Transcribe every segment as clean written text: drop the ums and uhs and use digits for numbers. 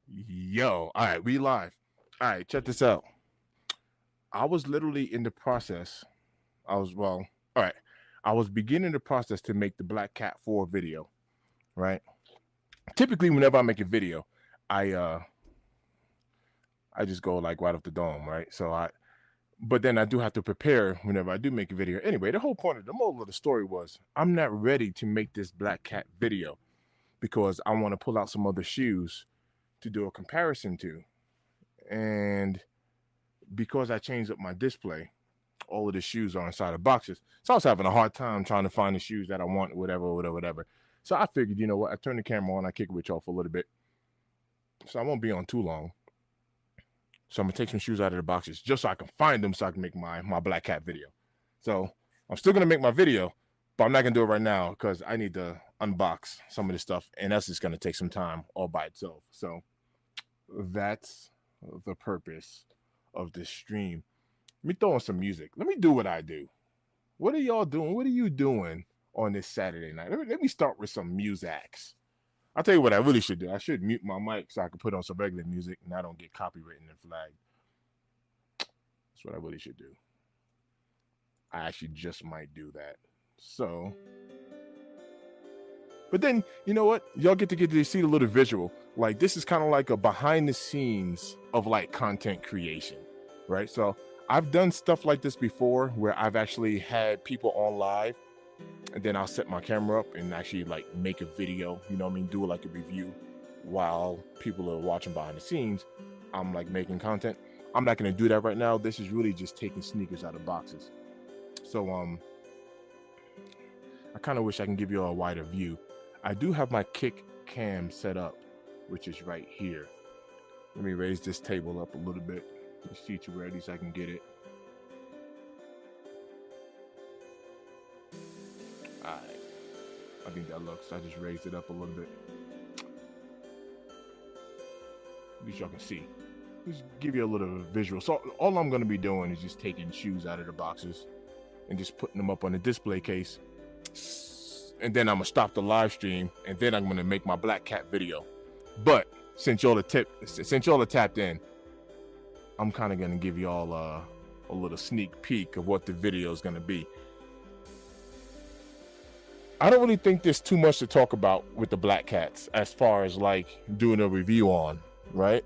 Yo, all right, we live. All right, check this out. I was literally in the process. All right. I was beginning the process to make the Black Cat 4 video, right? Typically, whenever I make a video, I uh I just go like right off the dome, right? But then I do have to prepare whenever I do make a video. Anyway, the whole point of the moral of the story was I'm not ready to make this Black Cat video because I want to pull out some other shoes to do a comparison to. And because I changed up my display, all of the shoes are inside of boxes. So I was having a hard time trying to find the shoes that I want, whatever. So I figured, you know what? I turn the camera on, I kick it with y'all for a little bit. So I won't be on too long. So I'm gonna take some shoes out of the boxes just so I can find them so I can make my Black Cat video. So I'm still gonna make my video, but I'm not gonna do it right now because I need to unbox some of this stuff, and that's just gonna take some time all by itself. So that's the purpose of this stream. Let me throw on some music. Let me do what I do. What are y'all doing? What are you doing on this Saturday night? Let me start with some musics. I'll tell you what I really should do. I should mute my mic so I can put on some regular music and I don't get copywritten and flagged. That's what I really should do. I actually just might do that. So, but then you know what? Y'all get to see a little visual. Like this is kind of like a behind the scenes of like content creation, right? So I've done stuff like this before where I've actually had people on live and then I'll set my camera up and actually like make a video, you know what I mean? Do like a review while people are watching behind the scenes. I'm like making content. I'm not going to do that right now. This is really just taking sneakers out of boxes. So, I kind of wish I can give you a wider view. I do have my kick cam set up, which is right here. Let me raise this table up a little bit. Let's see to where at least I can get it. All right. I think that looks. I just raised it up a little bit. At least y'all can see. Just give you a little visual. So all I'm going to be doing is just taking shoes out of the boxes and just putting them up on the display case. And then I'm going to stop the live stream and then I'm going to make my Black Cat video. But since y'all are tapped in, I'm kind of going to give y'all a little sneak peek of what the video is going to be. I don't really think there's too much to talk about with the Black Cats as far as like doing a review on, right?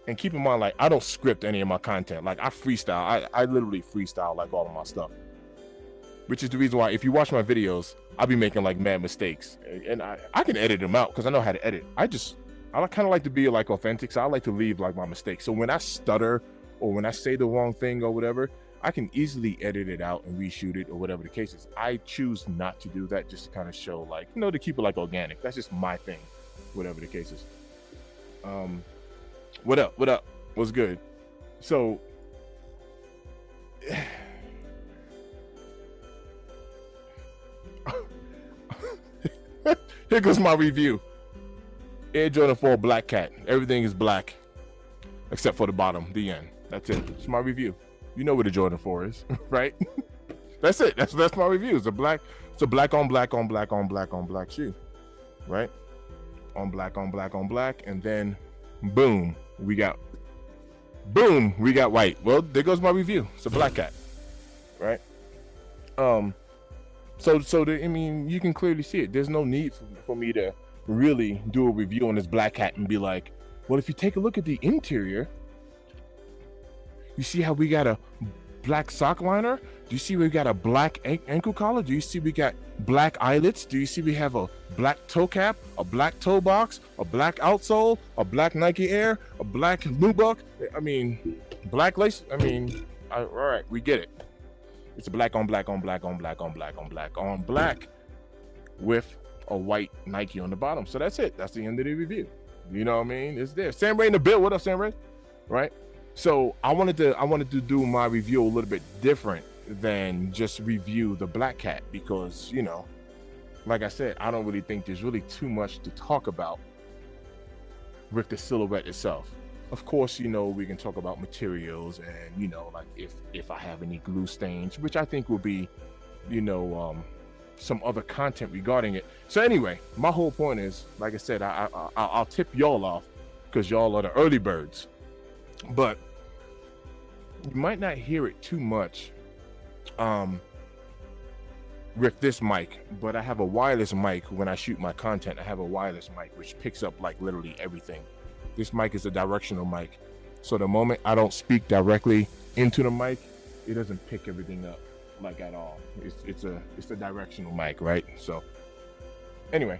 And keep in mind, like, I don't script any of my content. Like, I freestyle. I literally freestyle, like, all of my stuff. Which is the reason why, if you watch my videos, I'll be making, like, mad mistakes. And I can edit them out because I know how to edit. I kind of like to be, like, authentic. So I like to leave, like, my mistakes. So when I stutter or when I say the wrong thing or whatever, I can easily edit it out and reshoot it or whatever the case is. I choose not to do that just to kind of show, like, you know, to keep it, like, organic. That's just my thing, whatever the case is. What up? What's good? So here goes my review. Air Jordan 4 Black Cat. Everything is black except for the bottom, the end. That's it. It's my review. You know what a Jordan 4 is, right? That's it. That's my review. It's a black on black on black on black on black shoe, right? On black on black on black, and then boom, we got white. Well, there goes my review. It's a Black Cat, right? I mean, you can clearly see it. There's no need for me to really do a review on this Black Cat and be like, well, if you take a look at the interior, you see how we got a black sock liner? Do you see we got a black ankle collar? Do you see we got black eyelets? Do you see we have a black toe cap, a black toe box, a black outsole, a black Nike Air, a black nubuck? I mean, black lace. I mean, all right, we get it. It's a black on black on black on black on black on black on black with a white Nike on the bottom. So that's it. That's the end of the review. You know what I mean? It's there. Sam Ray in the bill. What up, Sam Ray? Right? So I wanted to do my review a little bit different than just review the Black Cat because, you know, like I said, I don't really think there's really too much to talk about with the silhouette itself. Of course, you know, we can talk about materials and, you know, like if I have any glue stains, which I think will be, you know, some other content regarding it. So anyway, my whole point is, like I said, I'll tip y'all off because y'all are the early birds, but you might not hear it too much with this mic, but I have a wireless mic. When I shoot my content, I have a wireless mic which picks up like literally everything. This mic is a directional mic, so the moment I don't speak directly into the mic, it doesn't pick everything up like at all. It's a directional mic, right? So anyway,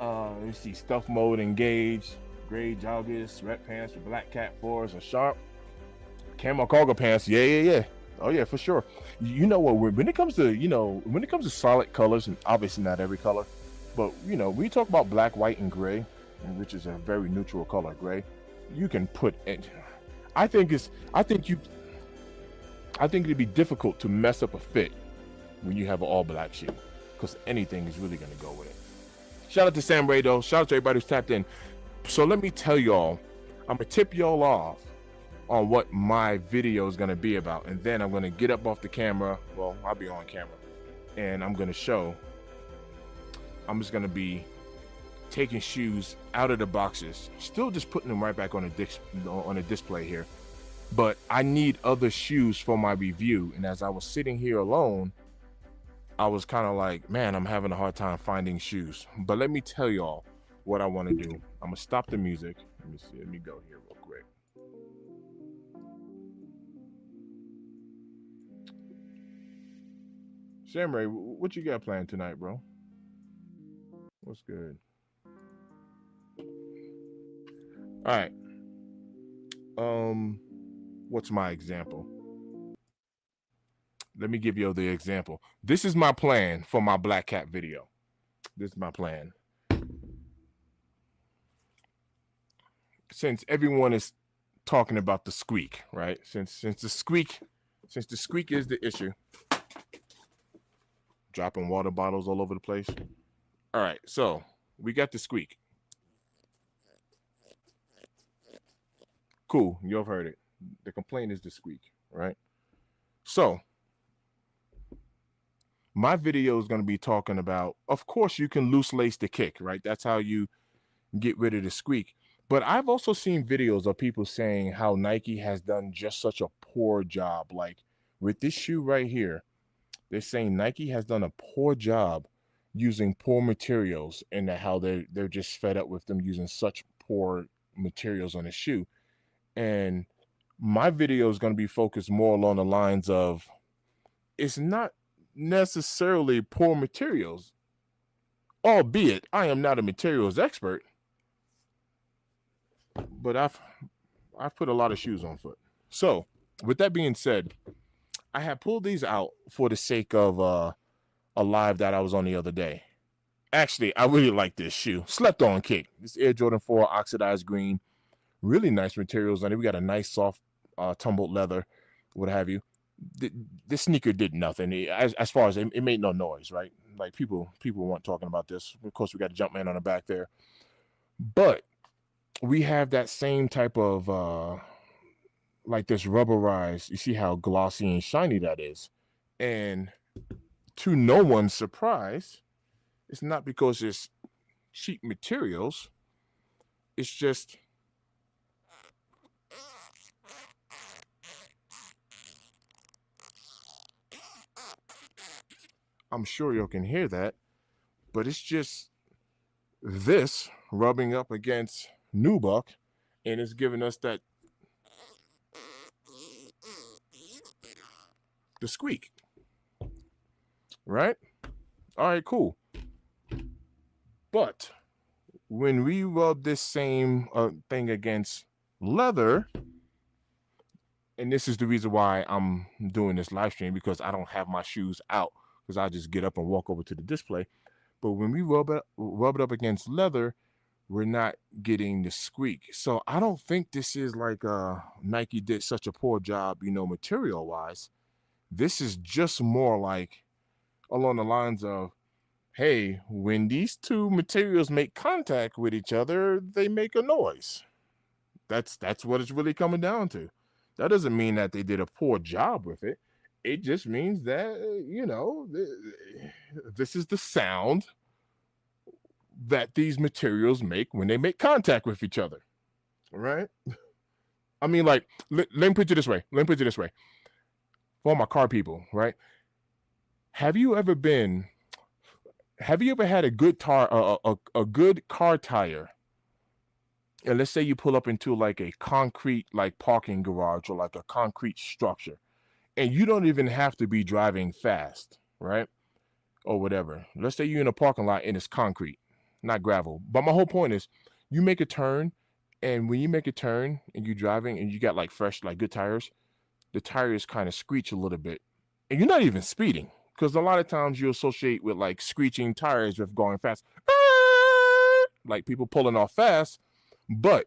let me see. Stealth mode engaged, gray joggers, red pants with black cat 4s are sharp, camo cargo pants, yeah. Oh yeah, for sure. You know what? When it comes to solid colors, and obviously not every color, but we talk about black, white, and gray, which is a very neutral color, gray. You can put it. I think it'd be difficult to mess up a fit when you have an all black shoe, because anything is really gonna go with it. Shout out to Sam Ray though. Shout out to everybody who's tapped in. So let me tell y'all, I'm gonna tip y'all off on what my video is going to be about, and then I'm going to get up off the camera. Well, I'll be on camera, and I'm just going to be taking shoes out of the boxes, still just putting them right back on a display here, but I need other shoes for my review. And as I was sitting here alone, I was kind of like, man, I'm having a hard time finding shoes. But let me tell y'all what I want to do. I'm gonna stop the music. Let me go here real quick. Sam Ray, what you got planned tonight, bro? What's good? All right. What's my example? Let me give you the example. This is my plan for my Black Cat video. This is my plan. Since everyone is talking about the squeak, right? Since the squeak is the issue. Dropping water bottles all over the place. All right, so we got the squeak. Cool, you've heard it. The complaint is the squeak, right? So my video is going to be talking about, of course, you can loose lace the kick, right? That's how you get rid of the squeak. But I've also seen videos of people saying how Nike has done just such a poor job. Like with this shoe right here, they're saying Nike has done a poor job using poor materials, and how they're just fed up with them using such poor materials on the shoe. And my video is going to be focused more along the lines of, it's not necessarily poor materials, albeit I am not a materials expert, but I've put a lot of shoes on foot. So with that being said, I have pulled these out for the sake of a live that I was on the other day. Actually, I really like this shoe. Slept on kick. This Air Jordan 4 oxidized green. Really nice materials on it. We got a nice soft tumbled leather, what have you. This sneaker did nothing. As far as it made no noise, right? Like people weren't talking about this. Of course, we got a Jumpman on the back there. But we have that same type of like this rubberized. You see how glossy and shiny that is. And to no one's surprise, it's not because it's cheap materials. It's just I'm sure you can hear that, but it's just this rubbing up against Nubuck, and it's giving us that the squeak, right? All right, cool. But when we rub this same thing against leather, and this is the reason why I'm doing this live stream, because I don't have my shoes out, because I just get up and walk over to the display. But when we rub it up against leather, we're not getting the squeak. So I don't think this is like Nike did such a poor job, material wise. This is just more like along the lines of, hey, when these two materials make contact with each other, they make a noise. That's what it's really coming down to. That doesn't mean that they did a poor job with it. It just means that, this is the sound that these materials make when they make contact with each other. Right? I mean, like, let me put it this way. Let me put it this way. For all my car people, right? Have you ever been? Have you ever had a good a good car tire? And let's say you pull up into like a concrete like parking garage or like a concrete structure, and you don't even have to be driving fast, right? Or whatever. Let's say you're in a parking lot and it's concrete, not gravel. But my whole point is, you make a turn, and when you make a turn and you're driving and you got like fresh, like good tires, the tires kind of screech a little bit, and you're not even speeding because a lot of times you associate with like screeching tires with going fast, like people pulling off fast. But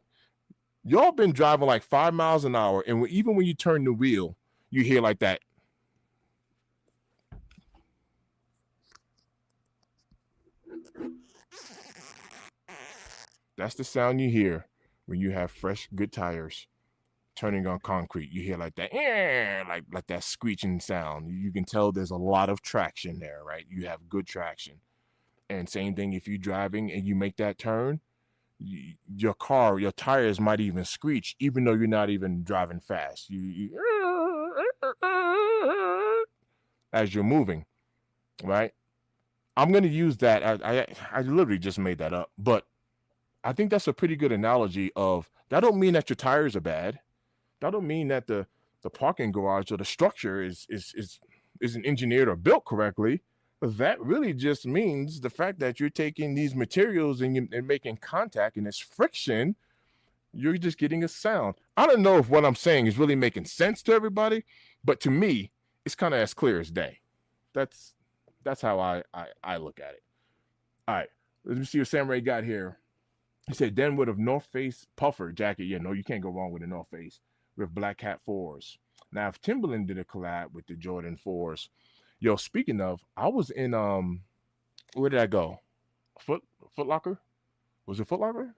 y'all been driving like 5 miles an hour, and even when you turn the wheel, you hear like that. That's the sound you hear when you have fresh, good tires turning on concrete. You hear like that, like that screeching sound. You can tell there's a lot of traction there, right? You have good traction. And same thing if you're driving and you make that turn, your car, your tires might even screech, even though you're not even driving fast. As you're moving, right? I'm gonna use that. I literally just made that up, but I think that's a pretty good analogy of that. Don't mean that your tires are bad. That don't mean that the parking garage or the structure isn't engineered or built correctly. That really just means the fact that you're taking these materials and making contact and it's friction. You're just getting a sound. I don't know if what I'm saying is really making sense to everybody, but to me, it's kind of as clear as day. That's how I look at it. All right, let me see what Sam Ray got here. He said, then with a North Face puffer jacket. Yeah, no, you can't go wrong with a North Face with Black Cat 4s. Now, if Timberland did a collab with the Jordan 4s, yo, speaking of, I was in where did I go? Foot Locker? Was it Foot Locker?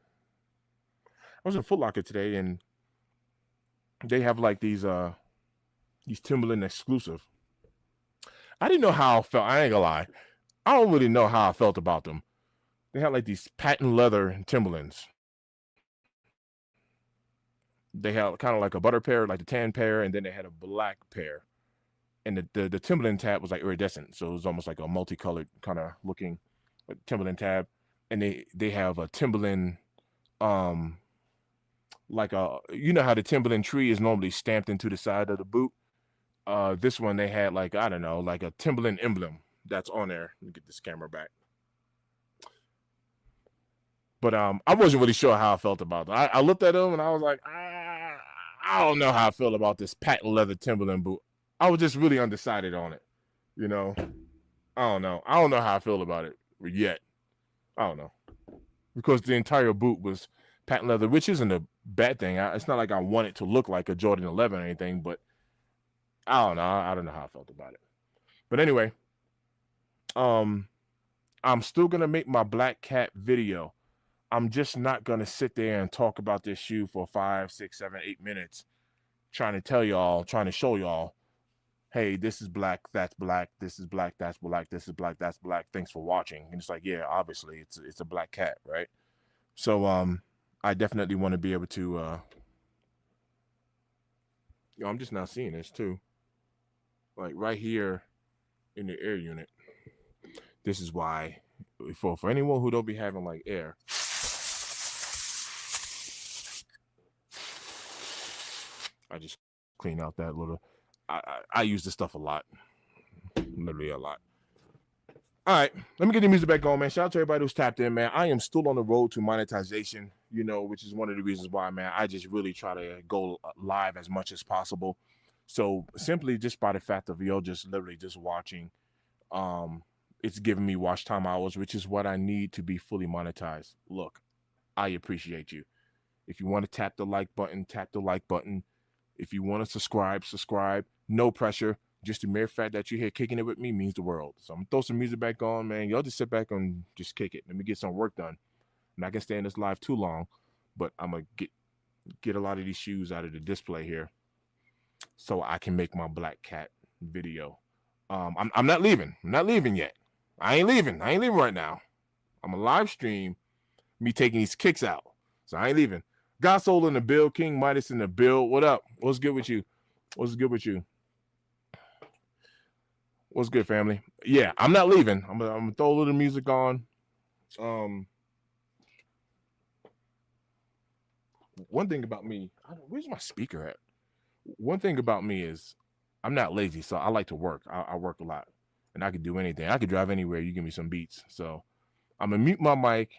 I was in Foot Locker today, and they have like these Timberland exclusive. I didn't know how I felt. I ain't gonna lie. I don't really know how I felt about them. They had like these patent leather Timberlands. They had kind of like a butter pair, like the tan pair, and then they had a black pair. And the Timberland tab was like iridescent, so it was almost like a multicolored kind of looking Timberland tab. And they have a Timberland, um, like a, you know how the Timberland tree is normally stamped into the side of the boot. This one they had like, I don't know, like a Timberland emblem that's on there. Let me get this camera back. But I wasn't really sure how I felt about it. I looked at them and I was like, I don't know how I feel about this patent leather Timberland boot. I was just really undecided on it. You know, I don't know. I don't know how I feel about it yet. I don't know, because the entire boot was patent leather, which isn't a bad thing. It's not like I want it to look like a Jordan 11 or anything, but I don't know. I don't know how I felt about it. But anyway, um, I'm still gonna make my Black Cat video. I'm just not gonna sit there and talk about this shoe for 5, 6, 7, 8 minutes, trying to tell y'all, trying to show y'all, hey, this is black, that's black, this is black, that's black, this is black, that's black. Thanks for watching. And it's like, yeah, obviously it's a black cat, right? So I definitely want to be able to I'm just now seeing this too. Like right here in the air unit. This is why for anyone who don't be having like air. I just clean out that little. I use this stuff a lot, literally a lot. All right, let me get the music back on, man. Shout out to everybody who's tapped in, man. I am still on the road to monetization, which is one of the reasons why, man, I just really try to go live as much as possible. So simply just by the fact of y'all just literally just watching, it's giving me watch time hours, which is what I need to be fully monetized. Look, I appreciate you. If you want to tap the like button, tap the like button. If you want to subscribe. No pressure. Just the mere fact that you're here kicking it with me means the world. So I'm gonna throw some music back on, man. Y'all just sit back and just kick it. Let me get some work done. I'm not gonna stay in this live too long, but I'm gonna get a lot of these shoes out of the display here, so I can make my Black Cat video. I'm not leaving. I'm not leaving yet. I ain't leaving. I ain't leaving right now. I'm a live stream me taking these kicks out. So I ain't leaving. God Soul in the build, King Midas in the build. What up? What's good with you? What's good with you? What's good, family? Yeah, I'm not leaving. I'm gonna throw a little music on. One thing about me, where's my speaker at? One thing about me is I'm not lazy, so I like to work. I work a lot, and I can do anything. I could drive anywhere. You give me some beats. So I'm gonna mute my mic.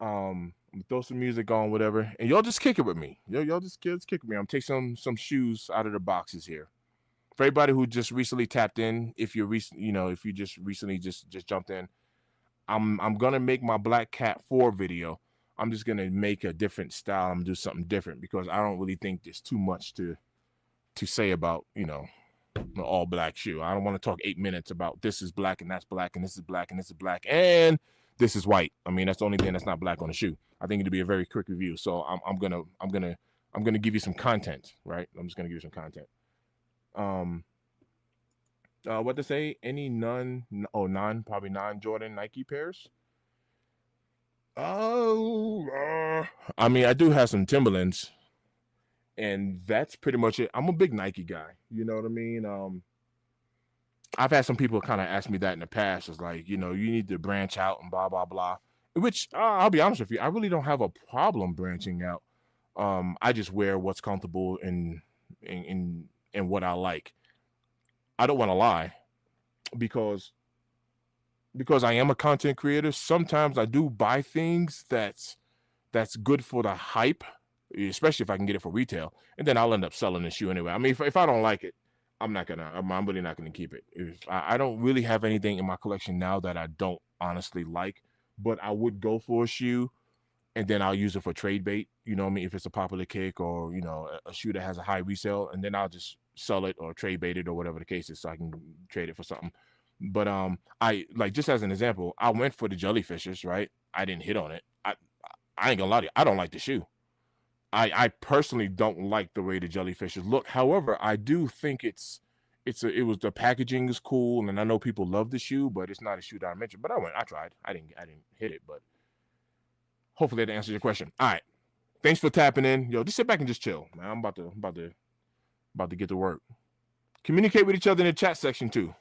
I'm gonna throw some music on, whatever, and y'all just kick it with me. Y'all just kick it with me. I'm take some shoes out of the boxes here. For everybody who just recently tapped in, if you're if you just recently just jumped in, I'm gonna make my Black Cat 4 video. I'm just gonna make a different style. I'm gonna do something different because I don't really think there's too much to say about the all black shoe. I don't want to talk 8 minutes about this is black and that's black and this is black and this is black and this is white. I mean, that's the only thing that's not black on the shoe. I think it'd be a very quick review. So I'm gonna give you some content, right? I'm just gonna give you some content. What to say? Any probably non-Jordan Nike pairs. I mean, I do have some Timberlands, and that's pretty much it. I'm a big Nike guy. You know what I mean? I've had some people kind of ask me that in the past. It's like, you need to branch out and blah blah blah. Which I'll be honest with you, I really don't have a problem branching out. I just wear what's comfortable and what I like. I don't want to lie, because I am a content creator. Sometimes I do buy things that's good for the hype, especially if I can get it for retail, and then I'll end up selling the shoe anyway. I mean, if I don't like it, I'm really not gonna keep it. I don't really have anything in my collection now that I don't honestly like, but I would go for a shoe, and then I'll use it for trade bait. You know what I mean? If it's a popular kick or a shoe that has a high resale, and then I'll just sell it or trade bait it or whatever the case is, so I can trade it for something. But I like, just as an example, I went for the Jellyfishers, right? I didn't hit on it. I ain't gonna lie to you, I don't like the shoe. I personally don't like the way the Jellyfishers look. However, I do think it was the packaging is cool, and I know people love the shoe, but it's not a shoe that I mentioned. But I tried. I didn't hit it, but hopefully that answers your question. All right, thanks for tapping in. Yo, just sit back and just chill, man. I'm about to get to work. Communicate with each other in the chat section too.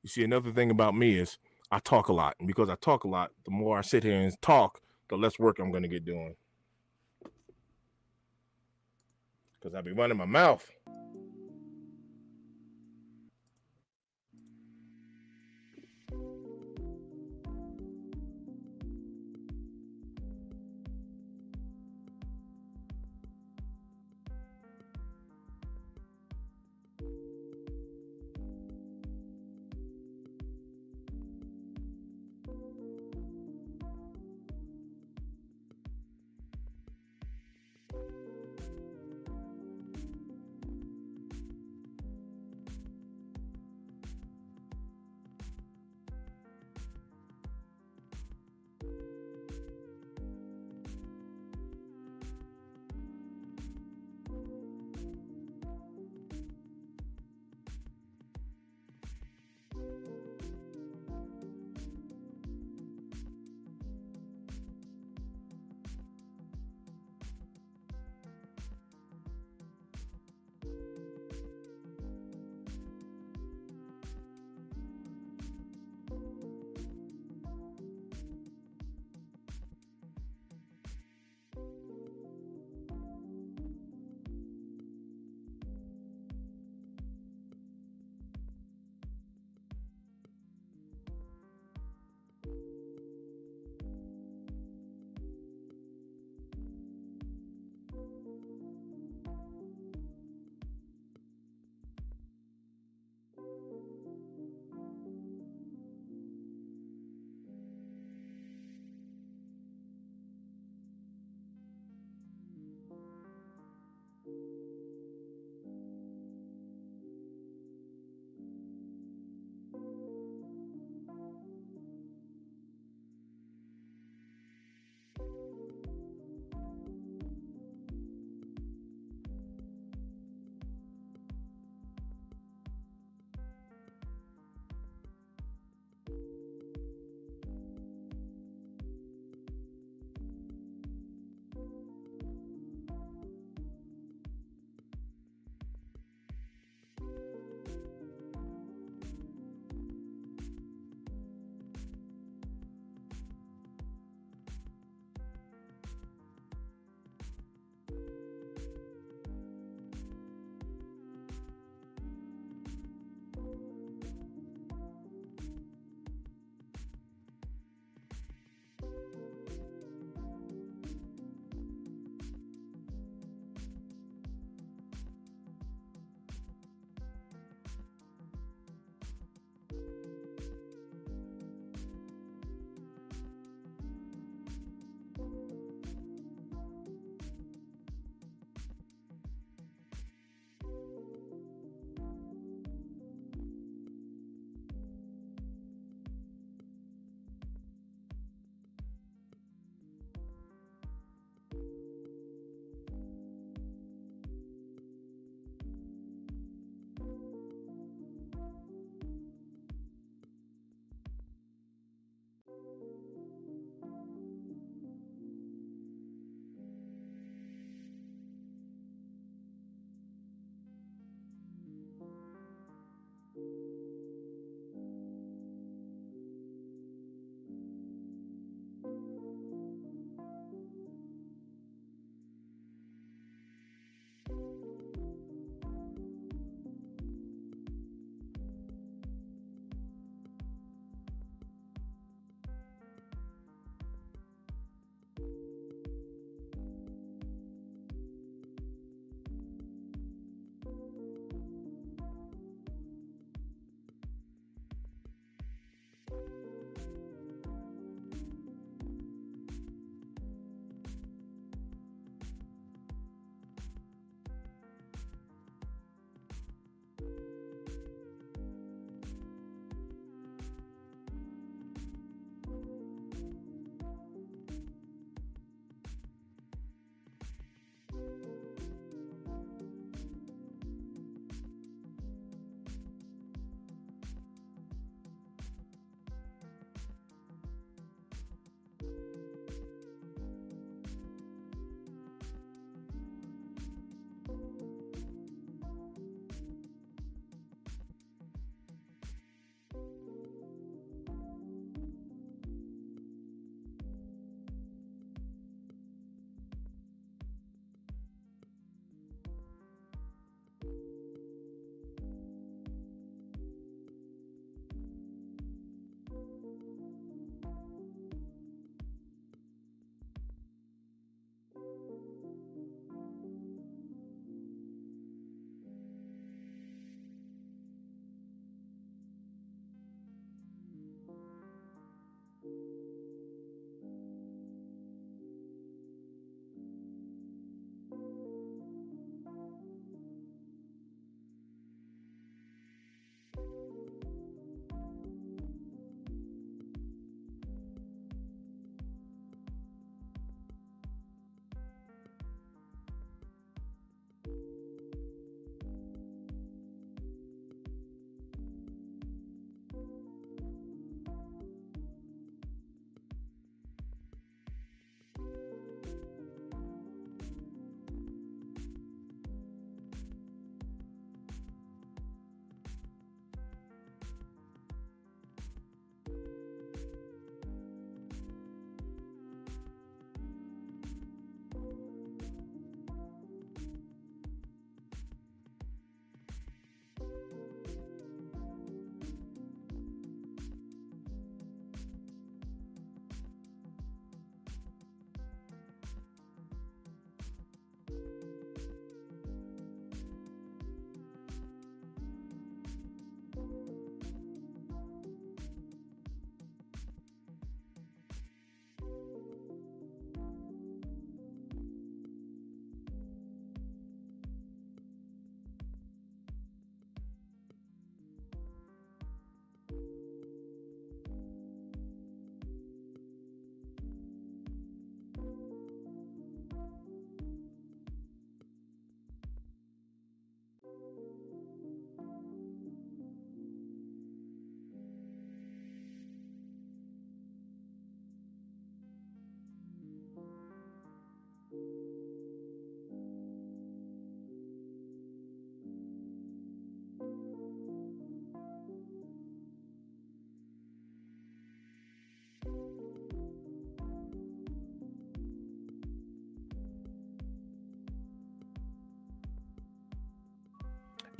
You see, another thing about me is I talk a lot. And because I talk a lot, the more I sit here and talk, the less work I'm going to get doing. Because I be running my mouth.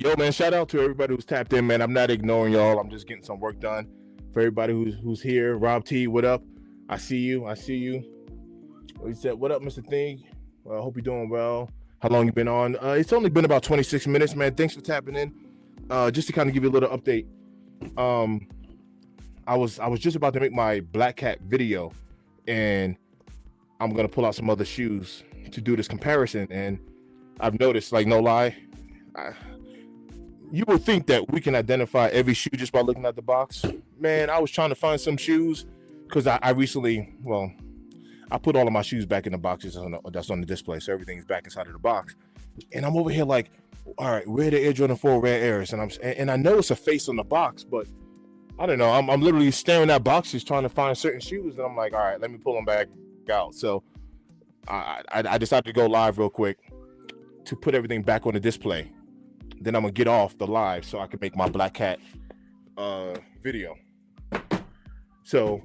Yo, man, shout out to everybody who's tapped in, man. I'm not ignoring y'all. I'm just getting some work done. For everybody who's here, Rob T, what up? I see you. I see you. He said, what up, Mr. Thing? Well, I hope you're doing well. How long you been on? It's only been about 26 minutes, man. Thanks for tapping in. Just to kind of give you a little update. I was just about to make my Black Cat video, and I'm gonna pull out some other shoes to do this comparison. And I've noticed, like, no lie, you would think that we can identify every shoe just by looking at the box. Man, I was trying to find some shoes because I recently, well, I put all of my shoes back in the boxes that's on the display, so everything's back inside of the box. And I'm over here like, all right, where are the Air Jordan 4 Rare Airs? And I know it's a face on the box, but I don't know. I'm literally staring at boxes trying to find certain shoes, and I'm like, all right, let me pull them back out. So I decided to go live real quick to put everything back on the display. Then I'm gonna get off the live so I can make my Black Cat video. So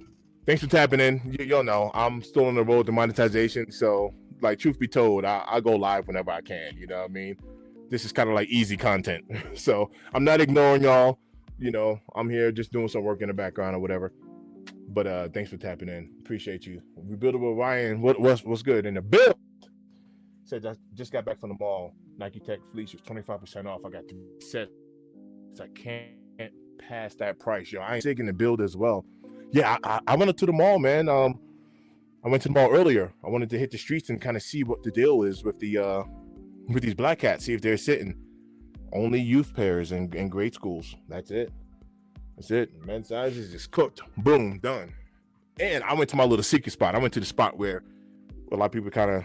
thanks for tapping in. Y'all know I'm still on the road to monetization. So, like, truth be told, I go live whenever I can. You know what I mean? This is kind of like easy content. So I'm not ignoring y'all. You know, I'm here just doing some work in the background or whatever. But thanks for tapping in. Appreciate you. Rebuildable Ryan, what's good? In the build. Said I just got back from the mall. Nike Tech Fleece was 25% off. I got 3 sets. I can't pass that price, yo. I ain't taking the build as well. Yeah, I went up to the mall, man. I went to the mall earlier. I wanted to hit the streets and kind of see what the deal is with these Black Cats. See if they're sitting. Only youth pairs and grade schools. That's it. That's it. Men's sizes is cooked. Boom, done. And I went to my little secret spot. I went to the spot where a lot of people kind of.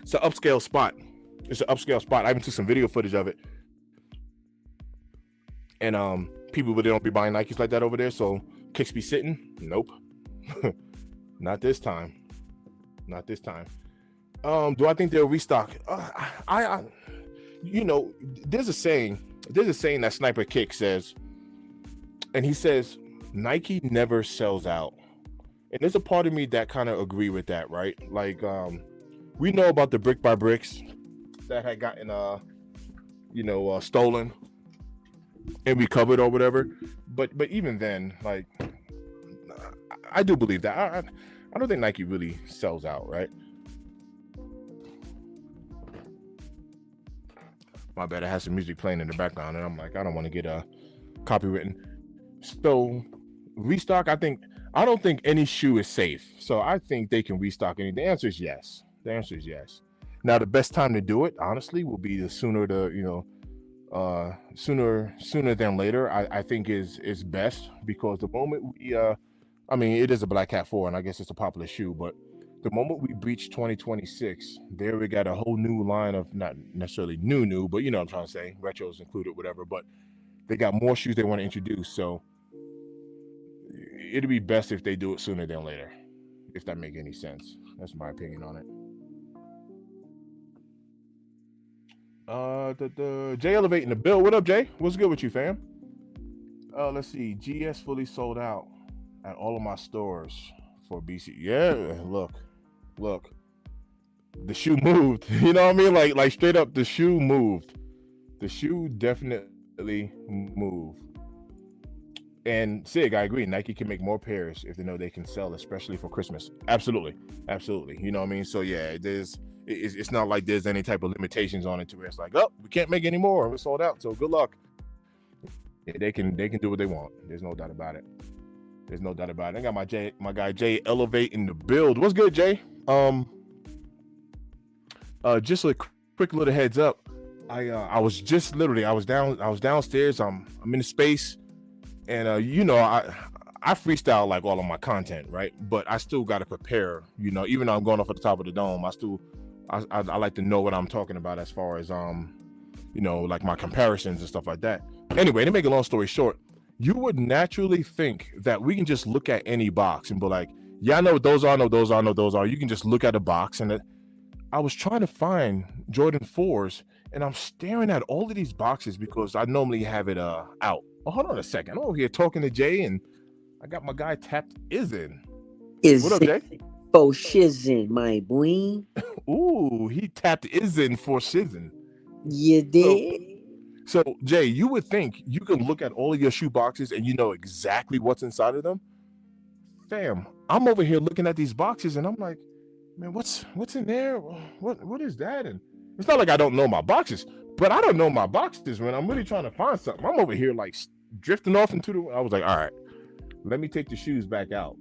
It's an upscale spot. It's an upscale spot. I even took some video footage of it. And people really don't be buying Nikes like that over there. So kicks be sitting. Nope. Not this time. Not this time. Do I think they'll restock? I you know, there's a saying that Sniper Kick says, and he says Nike never sells out. And there's a part of me that kind of agree with that, right? Like, we know about the brick by bricks that had gotten stolen and recovered or whatever. But even then, like, I do believe that. I don't think Nike really sells out, right? My bad, I had some music playing in the background, and I'm like, I don't want to get copywritten. So restock, I don't think any shoe is safe. So I think they can restock any. The answer is yes. The answer is yes. Now, the best time to do it, honestly, will be the sooner than later. I think is best, because the moment we it is a Black Cat 4, and I guess it's a popular shoe, but the moment we breach 2026, there we got a whole new line of, not necessarily new, but you know what I'm trying to say, retros included, whatever, but they got more shoes they want to introduce. So it'd be best if they do it sooner than later, if that make any sense. That's my opinion on it. The Jay Elevate in the bill. What up, Jay? What's good with you, fam? Let's see. GS fully sold out at all of my stores for BC. Yeah, look. The shoe moved. You know what I mean? Like straight up, the shoe moved. The shoe definitely moved. And Sig, I agree. Nike can make more pairs if they know they can sell, especially for Christmas. Absolutely. You know what I mean? So yeah, it's not like there's any type of limitations on it to where it's like, oh, we can't make any more. We're sold out. So good luck. Yeah, they can do what they want. There's no doubt about it. I got my guy Jay Elevate in the build. What's good, Jay? Just a quick little heads up. I was downstairs. I'm in the space, and I freestyle like all of my content, right? But I still got to prepare. You know, even though I'm going off at the top of the dome, I like to know what I'm talking about as far as like my comparisons and stuff like that. Anyway, to make a long story short, you would naturally think that we can just look at any box and be like, yeah, I know what those are, You can just look at a box. And I was trying to find Jordan 4s, and I'm staring at all of these boxes because I normally have it out. Oh, hold on a second. I'm over here talking to Jay, and I got my guy tapped Izin. What up, Jay? For shizzin, my boy. Ooh, he tapped Izin for shizzin. You did? So Jay, you would think you can look at all of your shoe boxes and you know exactly what's inside of them. Fam, I'm over here looking at these boxes and I'm like, man, what's in there? What is that? And it's not like I don't know my boxes, but I don't know my boxes when I'm really trying to find something. I'm over here like drifting off into the. I was like, all right, let me take the shoes back out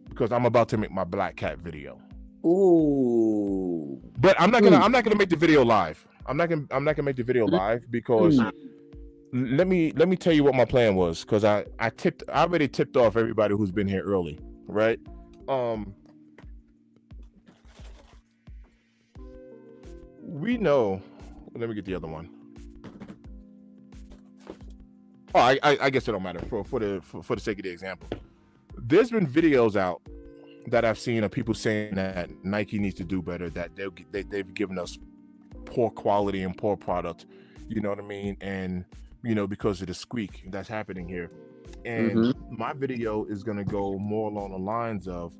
because I'm about to make my Black Cat video. Ooh. But I'm not gonna make the video live. I'm not gonna make the video live because let me tell you what my plan was, because I already tipped off everybody who's been here early, right? We know. Let me get the other one. Oh, I guess it don't matter for the sake of the example. There's been videos out that I've seen of people saying that Nike needs to do better, that they've given us poor quality and poor product, you know what I mean? And you know, because of the squeak that's happening here. And my video is going to go more along the lines of,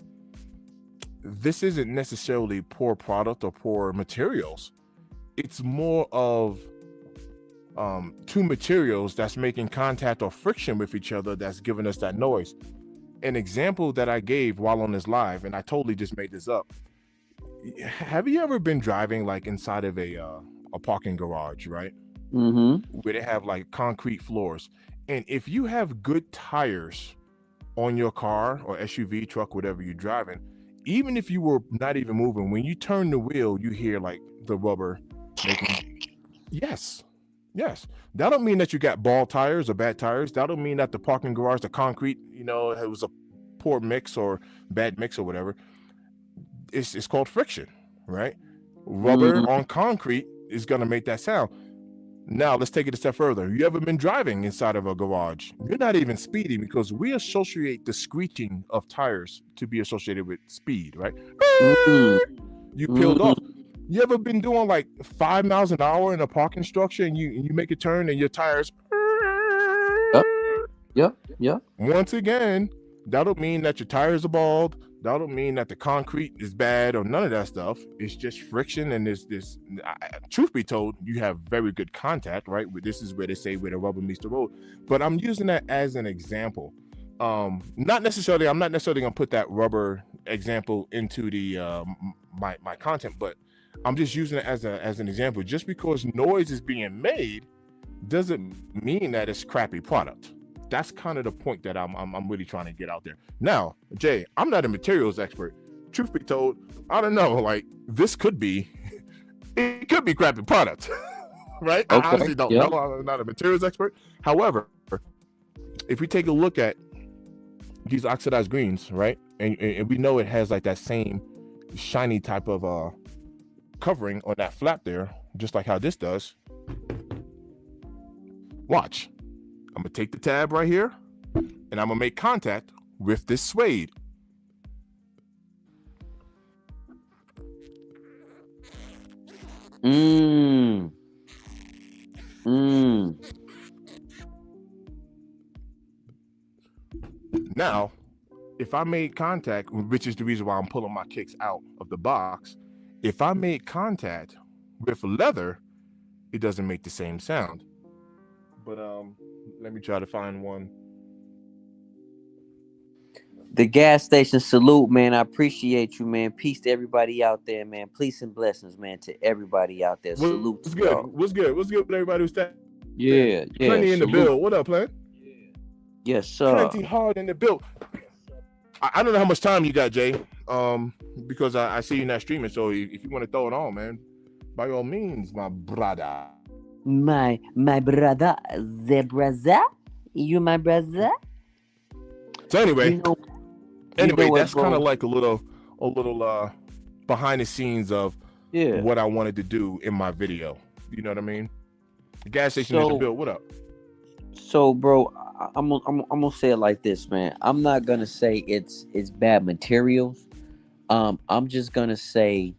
this isn't necessarily poor product or poor materials. It's more of two materials that's making contact or friction with each other that's giving us that noise. An example that I gave while on this live, and I totally just made this up. Have you ever been driving like inside of a parking garage, right? Where they have like concrete floors, and if you have good tires on your car or SUV, truck, whatever you're driving, even if you were not even moving, when you turn the wheel, you hear like the rubber making. Yes. That don't mean that you got bald tires or bad tires. That don't mean that the parking garage, the concrete, you know, it was a poor mix or bad mix or whatever. It's called friction, right? Rubber on concrete is gonna make that sound. Now let's take it a step further. You ever been driving inside of a garage? You're not even speeding, because we associate the screeching of tires to be associated with speed, right? You peeled off. You ever been doing like 5 miles an hour in a parking structure and you make a turn and your tires? Yep. Once again, that don't mean that your tires are bald. That don't mean that the concrete is bad or none of that stuff. It's just friction, and there's this. Truth be told, you have very good contact, right? This is where they say where the rubber meets the road. But I'm using that as an example. I'm not necessarily gonna put that rubber example into the my content, but I'm just using it as an example. Just because noise is being made doesn't mean that it's crappy product. That's kind of the point that I'm really trying to get out there. Now, Jay, I'm not a materials expert. Truth be told, I don't know. Like, this could be, it could be crappy product, right? Okay. I honestly don't know. I'm not a materials expert. However, if we take a look at these oxidized greens, right, and we know it has like that same shiny type of covering on that flap there, just like how this does. Watch. I'm gonna take the tab right here and I'm gonna make contact with this suede. Now, if I made contact, which is the reason why I'm pulling my kicks out of the box, if I made contact with leather, it doesn't make the same sound. But let me try to find one. The gas station salute, man. I appreciate you, man. Peace to everybody out there, man. Peace and blessings, man, to everybody out there. Salute. What's good? What's good with everybody who's that? Yeah. Plenty in the build. What up, Plenty? Yes, sir. Plenty hard in the build. I don't know how much time you got, Jay. Because I see you not streaming. So if you want to throw it on, man, by all means, my brother. My brother, the brother. You my brother. So anyway, that's kind of like a little behind the scenes of what I wanted to do in my video. You know what I mean? The gas station in the build. What up? So, bro, I'm gonna say it like this, man. I'm not gonna say it's bad materials. I'm just gonna say,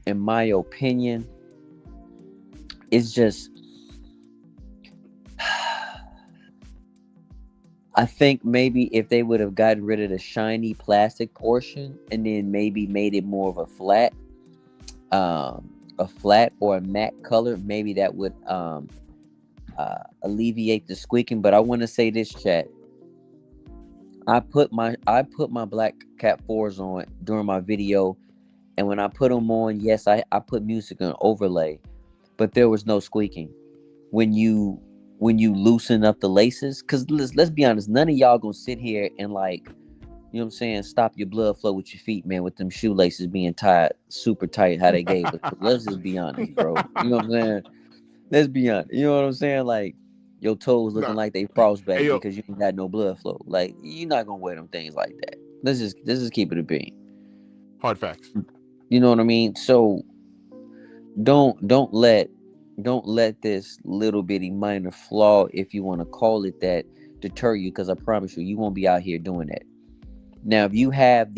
in my opinion, it's just. I think maybe if they would have gotten rid of the shiny plastic portion and then maybe made it more of a flat or a matte color, maybe that would alleviate the squeaking. But I want to say this, chat. I put my Black Cat 4s on during my video, and when I put them on, yes, I put music on overlay, but there was no squeaking. When you loosen up the laces, because let's be honest, none of y'all gonna sit here and like, you know what I'm saying, stop your blood flow with your feet, man, with them shoelaces being tied super tight how they gave us. Let's just be honest, bro. You know what I'm saying? Let's be honest. You know what I'm saying? Like your toes looking Nah. like they Hey frostback yo, because you ain't got no blood flow. Like you're not gonna wear them things like that. Let's just keep it a bean. hard facts. You know what I mean? So don't don't let don't let this little bitty minor flaw, if you want to call it that, deter you, because I promise you, you won't be out here doing that. Now, if you have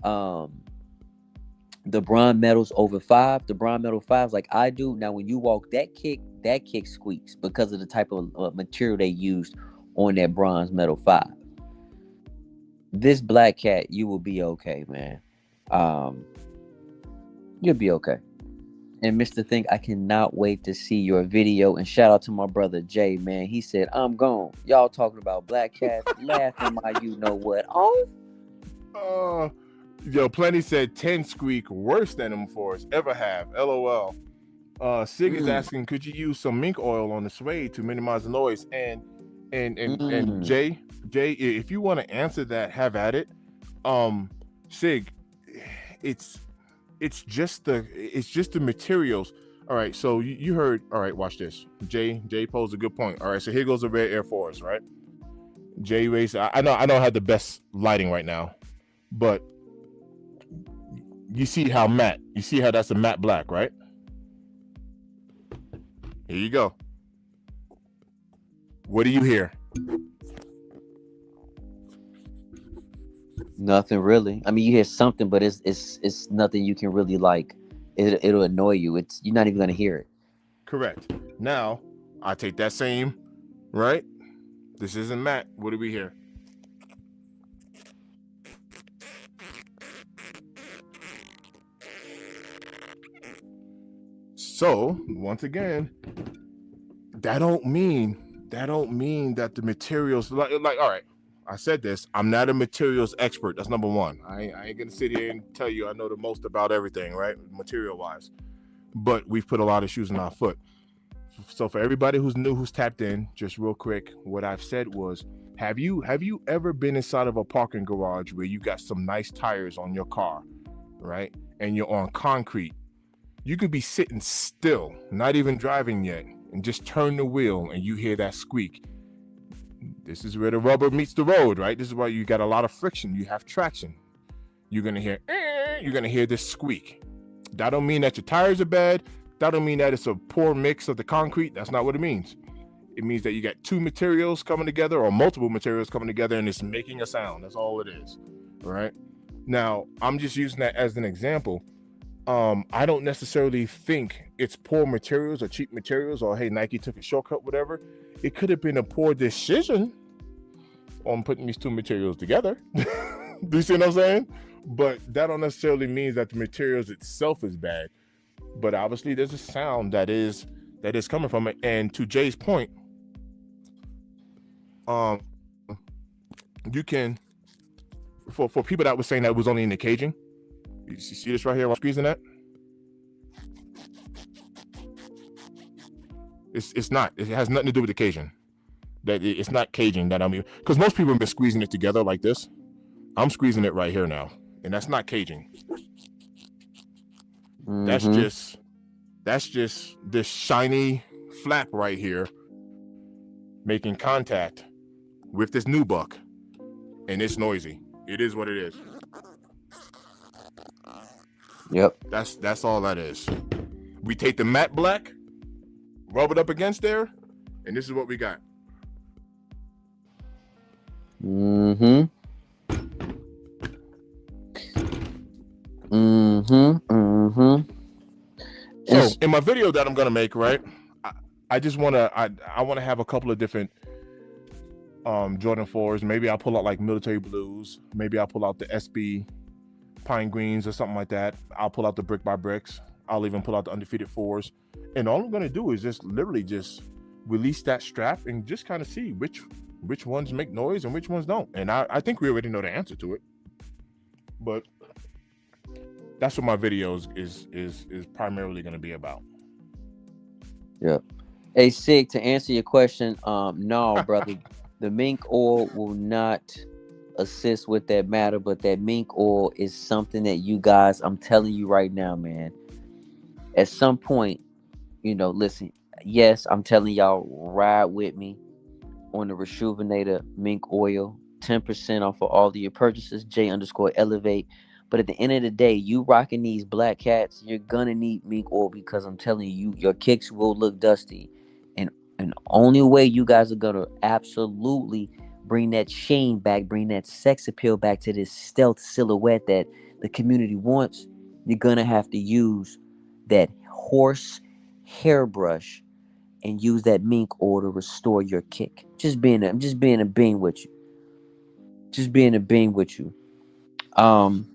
um the bronze medals over five, the bronze medal fives like I do, now when you walk that kick squeaks because of the type of material they used on that bronze medal five. This Black Cat, you will be okay, man. Um, you'll be okay. And Mr. Think, I cannot wait to see your video. And shout out to my brother Jay, man. He said, I'm gone. Y'all talking about Black Cats, laughing my you know what off. Uh, yo, Plenty said 10 squeak worse than them fours ever have. LOL. Sig is asking, could you use some mink oil on the suede to minimize the noise? And Jay, if you want to answer that, have at it. Sig, it's just the materials. All right, so you heard. All right, watch this. Jay posed a good point. All right, so here goes the red Air Force, right? Jay race. I know I don't have the best lighting right now, but you see how matte. You see how that's a matte black, right? Here you go. What do you hear? Nothing really. I mean, you hear something, but it's nothing you can really like. It'll annoy you. You're not even gonna hear it. Correct. Now I take that same, right? This isn't matte. What do we hear? So once again, that don't mean that the materials like all right. I said this. I'm not a materials expert. That's number one. I ain't gonna sit here and tell you I know the most about everything, right? Material wise. But we've put a lot of shoes in our foot. So for everybody who's new, who's tapped in, just real quick, what I've said was, have you ever been inside of a parking garage where you got some nice tires on your car, right? And you're on concrete. You could be sitting still, not even driving yet, and just turn the wheel and you hear that squeak. This is where the rubber meets the road, right? This is why you got a lot of friction. You have traction. You're gonna hear this squeak. That don't mean that your tires are bad. That don't mean that it's a poor mix of the concrete. That's not what it means. It means that you got two materials coming together or multiple materials coming together and it's making a sound. That's all it is, right? Now, I'm just using that as an example. I don't necessarily think it's poor materials or cheap materials or, hey, Nike took a shortcut, whatever. It could have been a poor decision on putting these two materials together. Do you see what I'm saying? But that don't necessarily mean that the materials itself is bad. But obviously there's a sound that is coming from it. And to Jay's point, you can, for people that were saying that it was only in the caging, you see this right here? I'm squeezing that. It's not. It has nothing to do with the caging. It's not caging that I mean, because most people have been squeezing it together like this. I'm squeezing it right here now, and that's not caging. Mm-hmm. That's just this shiny flap right here making contact with this nubuck, and it's noisy. It is what it is. Yep. That's all that is. We take the matte black, rub it up against there, and this is what we got. Mm-hmm. So in my video that I'm gonna make, right, I just wanna have a couple of different Jordan 4s. Maybe I'll pull out like military blues. Maybe I'll pull out the SB pine greens or something like that. I'll pull out the brick by bricks. I'll even pull out the undefeated 4s. And all I'm gonna do is just literally just release that strap and just kind of see which ones make noise and which ones don't. And I think we already know the answer to it. But that's what my videos is primarily going to be about. Yeah. Hey, Sig, to answer your question, no, brother, the mink oil will not assist with that matter, but that mink oil is something that you guys, I'm telling you right now, man, at some point, listen, yes, I'm telling y'all, ride with me on the Rejuvenator mink oil, 10% off of all of your purchases, J_Elevate. But at the end of the day, you rocking these black cats, you're gonna need mink oil, because I'm telling you, your kicks will look dusty. And the only way you guys are gonna absolutely bring that sheen back, bring that sex appeal back to this stealth silhouette that the community wants, you're gonna have to use that horse hairbrush and use that mink oil to restore your kick. I'm just being a being with you. Just being a being with you. I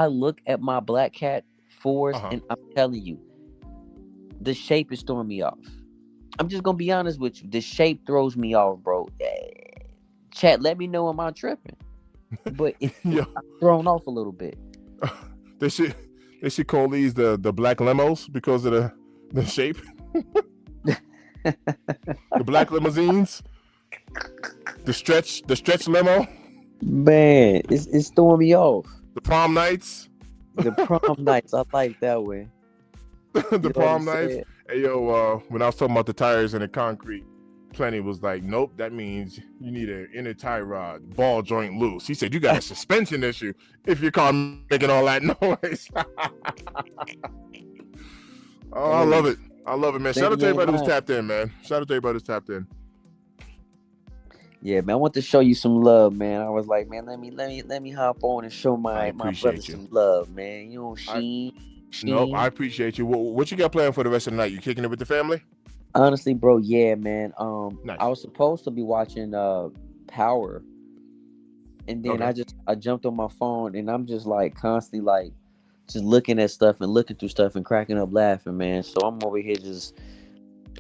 look at my Black Cat 4s and I'm telling you, the shape is throwing me off. I'm just gonna be honest with you. The shape throws me off, bro. Chat, let me know am I tripping. But I'm thrown off a little bit. They should call these the black limos because of the shape. The black limousines. The stretch limo. Man, it's throwing me off. The prom nights. The prom nights. I like that way. The prom nights. Hey yo, when I was talking about the tires and the concrete, Plenty was like, nope, that means you need an inner tie rod, ball joint loose. He said you got a suspension issue if your car making all that noise. Oh, I love it. I love it, man. Shout out to everybody who's tapped in, man. Shout out to everybody who's tapped in. Yeah, man. I want to show you some love, man. I was like, man, let me hop on and show my brother some love, man. You know, Nope, I appreciate you. What you got planned for the rest of the night? You kicking it with the family? Honestly, bro, yeah, man. Nice. I was supposed to be watching Power, and then I jumped on my phone, and I'm just like constantly like just looking at stuff and looking through stuff and cracking up laughing, man. So I'm over here just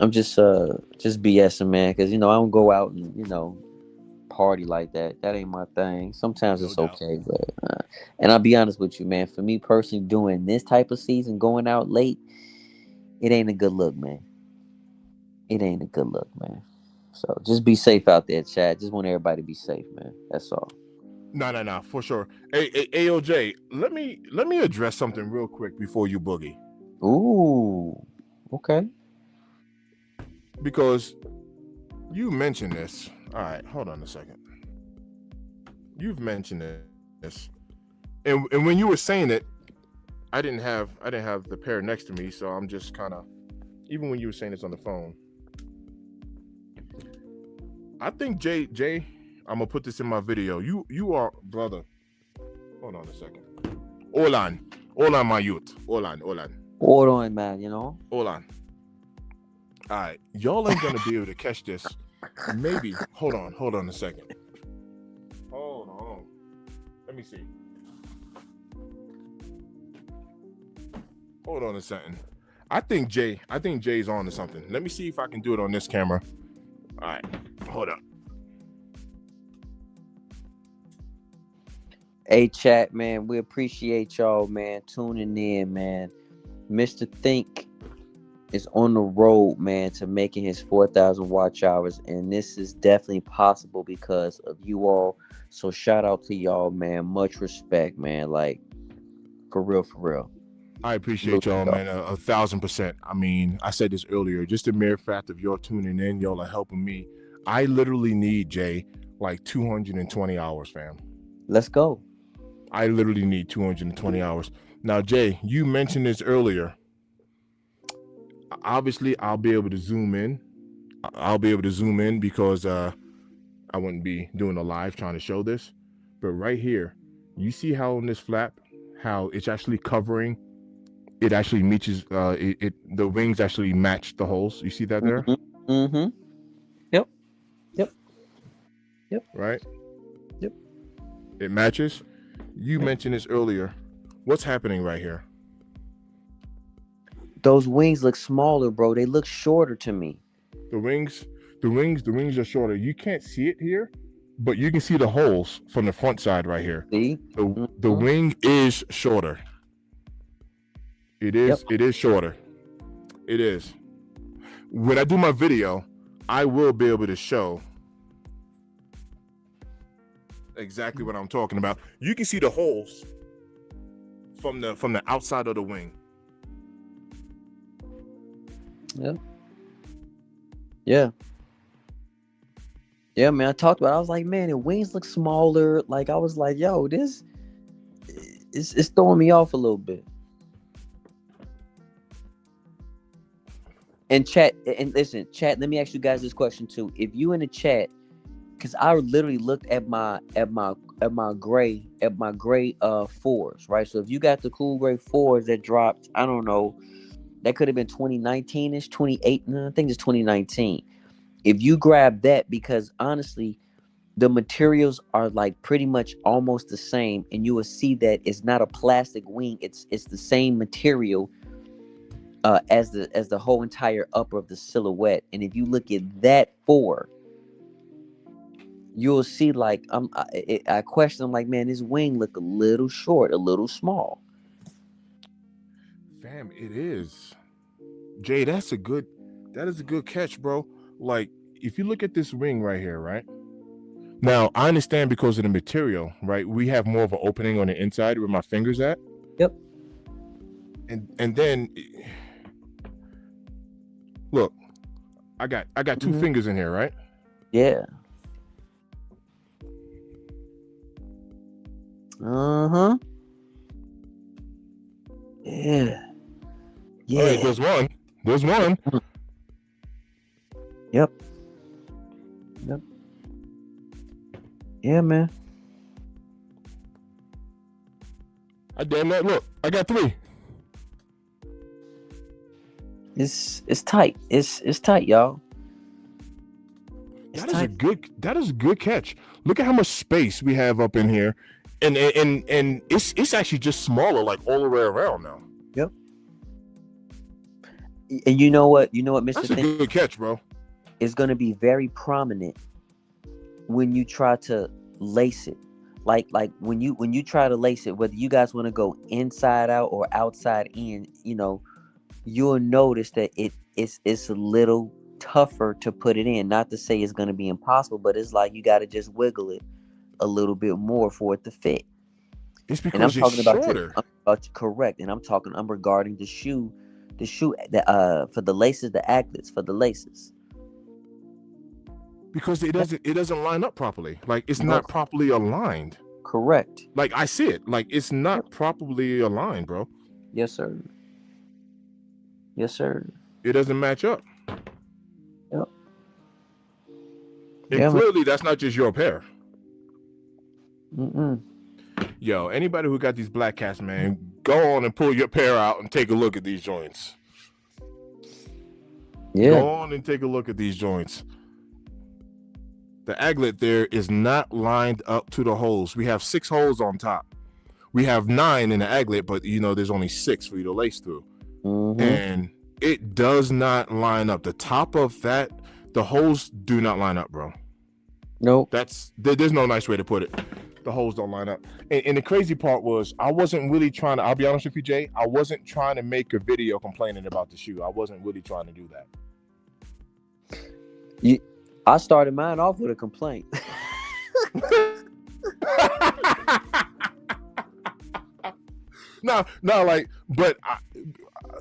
BSing, man, because I don't go out and party like that. That ain't my thing. Sometimes it's okay, but and I'll be honest with you, man. For me personally, doing this type of season, going out late, it ain't a good look, man. It ain't a good look, man. So just be safe out there, Chad. Just want everybody to be safe, man. That's all. No, for sure. Hey, AOJ, let me address something real quick before you boogie. Ooh, okay. Because you mentioned this. All right, hold on a second. You've mentioned this, and when you were saying it, I didn't have the pair next to me, so I'm just kind of, even when you were saying this on the phone. I think Jay, I'm gonna put this in my video. You are, brother. Hold on a second. Olan, my youth. Olan. Hold on, man. Olan. All right, y'all ain't gonna be able to catch this. Maybe. Hold on a second. Hold on. Let me see. Hold on a second. I think Jay's on to something. Let me see if I can do it on this camera. All right, hold up. Hey, chat, man. We appreciate y'all, man, tuning in, man. Mr. Think is on the road, man, to making his 4,000 watch hours, and this is definitely possible because of you all. So shout out to y'all, man. Much respect, man. For real. I appreciate y'all, man, 1,000%. I mean, I said this earlier, just the mere fact of y'all tuning in, y'all are helping me. I literally need, Jay, like 220 hours, fam. Let's go. I literally need 220 hours. Now, Jay, you mentioned this earlier. Obviously, I'll be able to zoom in. Because I wouldn't be doing a live trying to show this. But right here, you see how on this flap, how it's actually covering. It actually matches. The wings actually match the holes. You see that there? Mm-hmm. Yep. Right. Yep. It matches. You mentioned this earlier. What's happening right here? Those wings look smaller, bro. They look shorter to me. The wings are shorter. You can't see it here, but you can see the holes from the front side right here. See? The wing is shorter. It is. Yep. It is shorter. It is. When I do my video, I will be able to show exactly what I'm talking about. You can see the holes from the outside of the wing. Yeah. Yeah. Yeah, man. I talked about it. I was like, man, the wings look smaller. Like, I was like, yo, this it's throwing me off a little bit. And chat, and listen, chat, let me ask you guys this question too. If you in the chat, because I literally looked at my gray fours, right? So if you got the cool gray fours that dropped, I don't know, that could have been 2019-ish, 28, no, I think it's 2019. If you grab that, because honestly, the materials are like pretty much almost the same, and you will see that it's not a plastic wing, it's the same material as the whole entire upper of the silhouette. And if you look at that four, you'll see like I question, I'm like, man, this wing look a little short, a little small. Fam, it is. Jay, that is a good catch, bro. Like, if you look at this wing right here, right? Now, I understand because of the material, right? We have more of an opening on the inside where my finger's at. Yep. And then look, I got two fingers in here, right? Yeah. Uh-huh. Yeah. Yeah. All right, there's one. Yep. Yeah, man. I damn that. Look, I got three. It's tight. It's tight, y'all. That is a good catch. Look at how much space we have up in here, and it's actually just smaller, like all the way around now. Yep. And you know what, Mr. That's a good catch, bro. It's gonna be very prominent when you try to lace it. Like when you try to lace it, whether you guys want to go inside out or outside in, you'll notice that it's a little tougher to put it in. Not to say it's going to be impossible, but it's like you got to just wiggle it a little bit more for it to fit. It's because it's shorter. Correct. And I'm regarding the shoe for the laces, the aglets for the laces. Because it doesn't line up properly. Like, it's not properly aligned. Correct. Like, I see it. Like, it's not properly aligned, bro. Yes, sir. Yes, sir. It doesn't match up. Yep. And clearly, that's not just your pair. Mm-mm. Yo, anybody who got these Black Cats, man, go on and pull your pair out and take a look at these joints. Yeah. Go on and take a look at these joints. The aglet there is not lined up to the holes. We have 6 holes on top. We have 9 in the aglet, but there's only 6 for you to lace through. Mm-hmm. And it does not line up. The top of that, the holes do not line up, bro. Nope. There's no nice way to put it. The holes don't line up. And the crazy part was, I wasn't really trying to, I'll be honest with you, Jay, I wasn't trying to make a video complaining about the shoe. I wasn't really trying to do that. I started mine off with a complaint. No, but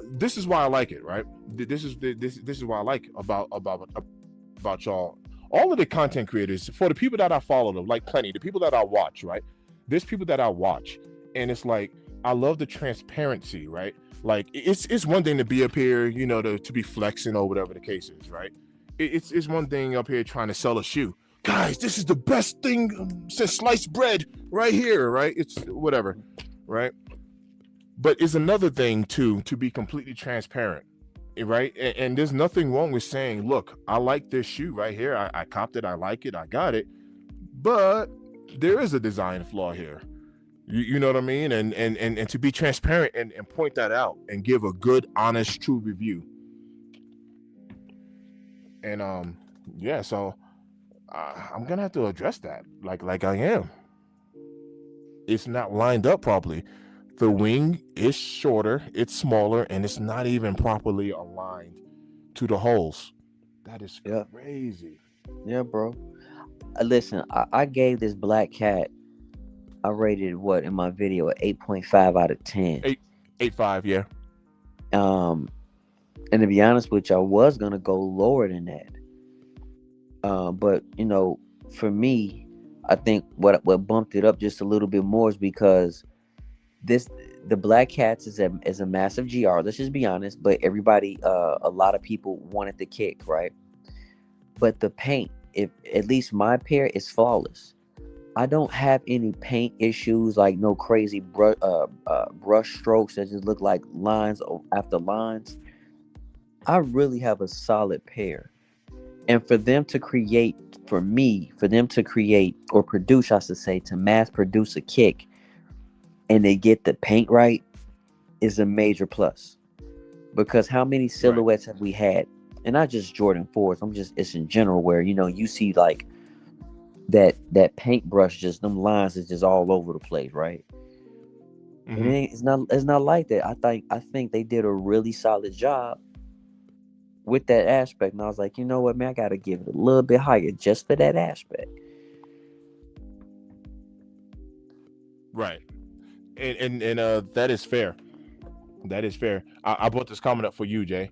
this is why I like it, right? This is why I like it about y'all. All of the content creators, for the people that I follow them, like plenty, the people that I watch, right? There's people that I watch, and it's like, I love the transparency, right? Like, it's one thing to be up here, to be flexing or whatever the case is, right? It's one thing up here trying to sell a shoe. Guys, this is the best thing since sliced bread right here, right? It's whatever, right? But it's another thing to be completely transparent, right? And there's nothing wrong with saying, look, I like this shoe right here. I copped it. I like it. I got it. But there is a design flaw here. You know what I mean? And to be transparent and point that out and give a good, honest, true review. And yeah, so I'm gonna have to address that. Like I am. It's not lined up properly. The wing is shorter, it's smaller, and it's not even properly aligned to the holes. That is Yeah, crazy. yeah, bro. Listen, I gave this black cat. I rated what in my video an 8.5 out of 10. 8.5, yeah. Um, and to be honest with you, I was gonna go lower than that. But for me, I think what bumped it up just a little bit more is because this the Black Cats is a massive GR. Let's just be honest. But everybody, a lot of people wanted the kick, right? But the paint, if at least my pair is flawless. I don't have any paint issues, like no crazy brush strokes that just look like lines after lines. I really have a solid pair. And for them to create or produce, I should say, to mass produce a kick and they get the paint right is a major plus. Because how many Right. silhouettes have we had? And not just Jordan 4s, it's in general where, you see like that paintbrush, just them lines is just all over the place, right? And Mm-hmm. it's not like that. I think they did a really solid job with that aspect. And I was like, you know what, man, I gotta give it a little bit higher just for that aspect. Right. And that is fair. That is fair. I brought this comment up for you, Jay.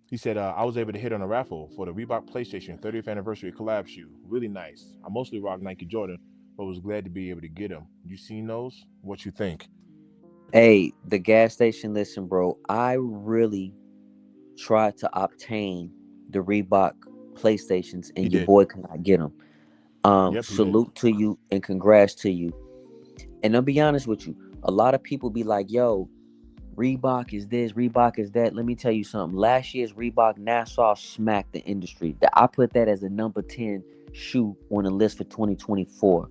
He said, I was able to hit on a raffle for the Reebok PlayStation 30th anniversary collab shoe. Really nice. I mostly rock Nike Jordan, but was glad to be able to get them. You seen those? What you think? Hey, the gas station, listen, bro. I really tried to obtain the Reebok PlayStations, He and your did. boy could not get them. Yep, he did. Salute to you and congrats to you. And I'll be honest with you, a lot of people be like, "Yo, Reebok is this, Reebok is that." Let me tell you something. Last year's Reebok Nassau smacked the industry. I put that as a number 10 shoe on the list for 2024.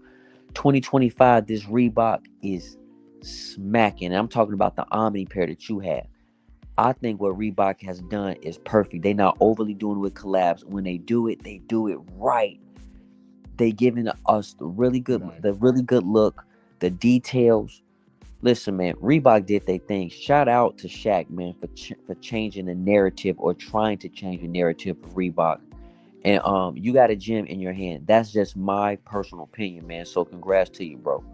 2025, this Reebok is smacking. I'm talking about the Omni pair that you have. I think what Reebok has done is perfect. They not overly doing it with collabs. When they do it right. They giving us Nice. the really good look, the details. Listen, man, Reebok did their thing. Shout out to Shaq, man, for changing the narrative or trying to change the narrative of Reebok. And you got a gem in your hand. That's just my personal opinion, man. So congrats to you, bro.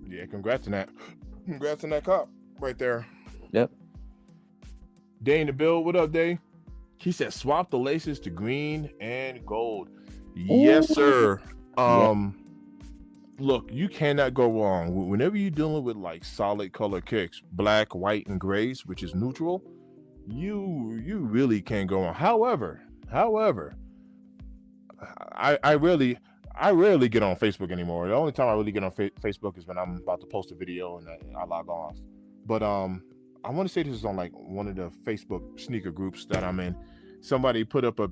Yeah, congrats on that. Congrats on that cop right there. Yep. Day in the bill. What up, Day? He said swap the laces to green and gold. Yes, Ooh. sir. Yeah. Um, look, you cannot go wrong whenever you're dealing with like solid color kicks, black, white, and grays, which is neutral. You really can't go wrong. However, I rarely get on Facebook anymore. The only time I really get on Facebook is when I'm about to post a video and I log off. But I want to say this is on like one of the Facebook sneaker groups that I'm in. Somebody put up a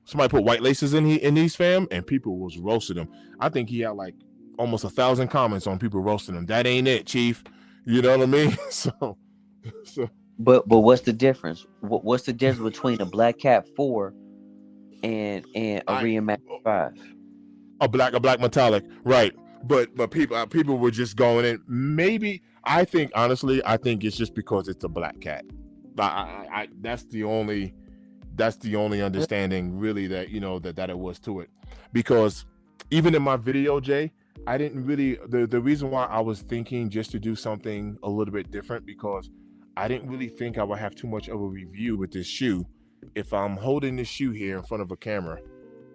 somebody put white laces in these fam, and people was roasting them. I think he had like almost 1,000 comments on people roasting him. That ain't it, Chief. You know what I mean? So But what's the difference? What's the difference between a Black Cat 4 and a I Reimax 5? a black metallic, right? But people were just going in. Maybe I think it's just because it's a black cat. That's the only understanding really that that it was to it, because even in my video, Jay, I didn't really the reason why I was thinking just to do something a little bit different, because I didn't really think I would have too much of a review with this shoe if I'm holding this shoe here in front of a camera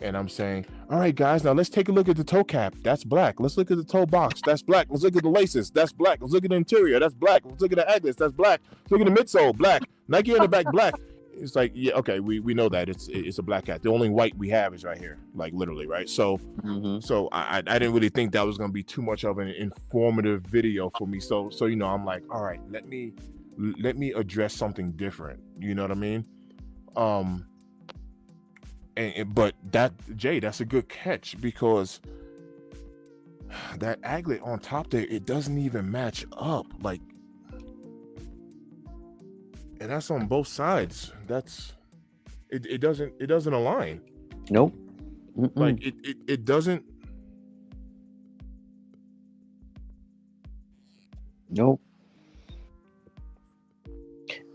and I'm saying, all right, guys, now let's take a look at the toe cap. That's black. Let's look at the toe box. That's black. Let's look at the laces. That's black. Let's look at the interior. That's black. Let's look at the aglets. That's black. Let's look at the midsole. Black. Nike on the back. Black. It's like, yeah, okay, we know that it's a black cat. The only white we have is right here, like literally, right? So Mm-hmm. I didn't really think that was gonna be too much of an informative video for me. So I'm like, all right, let me address something different. You know what I mean? Um, but that Jay, that's a good catch, because that aglet on top there, it doesn't even match up. Like, and that's on both sides. That's it doesn't align. Nope. Like it doesn't. Nope.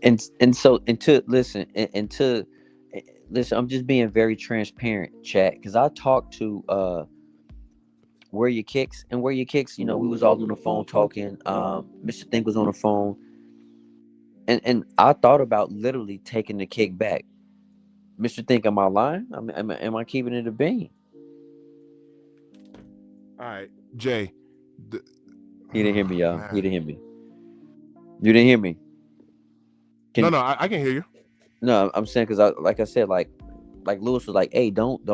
And so and to listen and to listen, I'm just being very transparent, chat, because I talked to Where Your Kicks, and Where Your Kicks, we was all on the phone talking. Mr. Think was on the phone, and I thought about literally taking the kick back. Mr. Think, am I lying? Am I keeping it a bean? All right, Jay. He didn't hear me, y'all. Man. He didn't hear me. You didn't hear me. No, I can hear you. No, I'm saying because like I said, like Lewis was like, "Hey, don't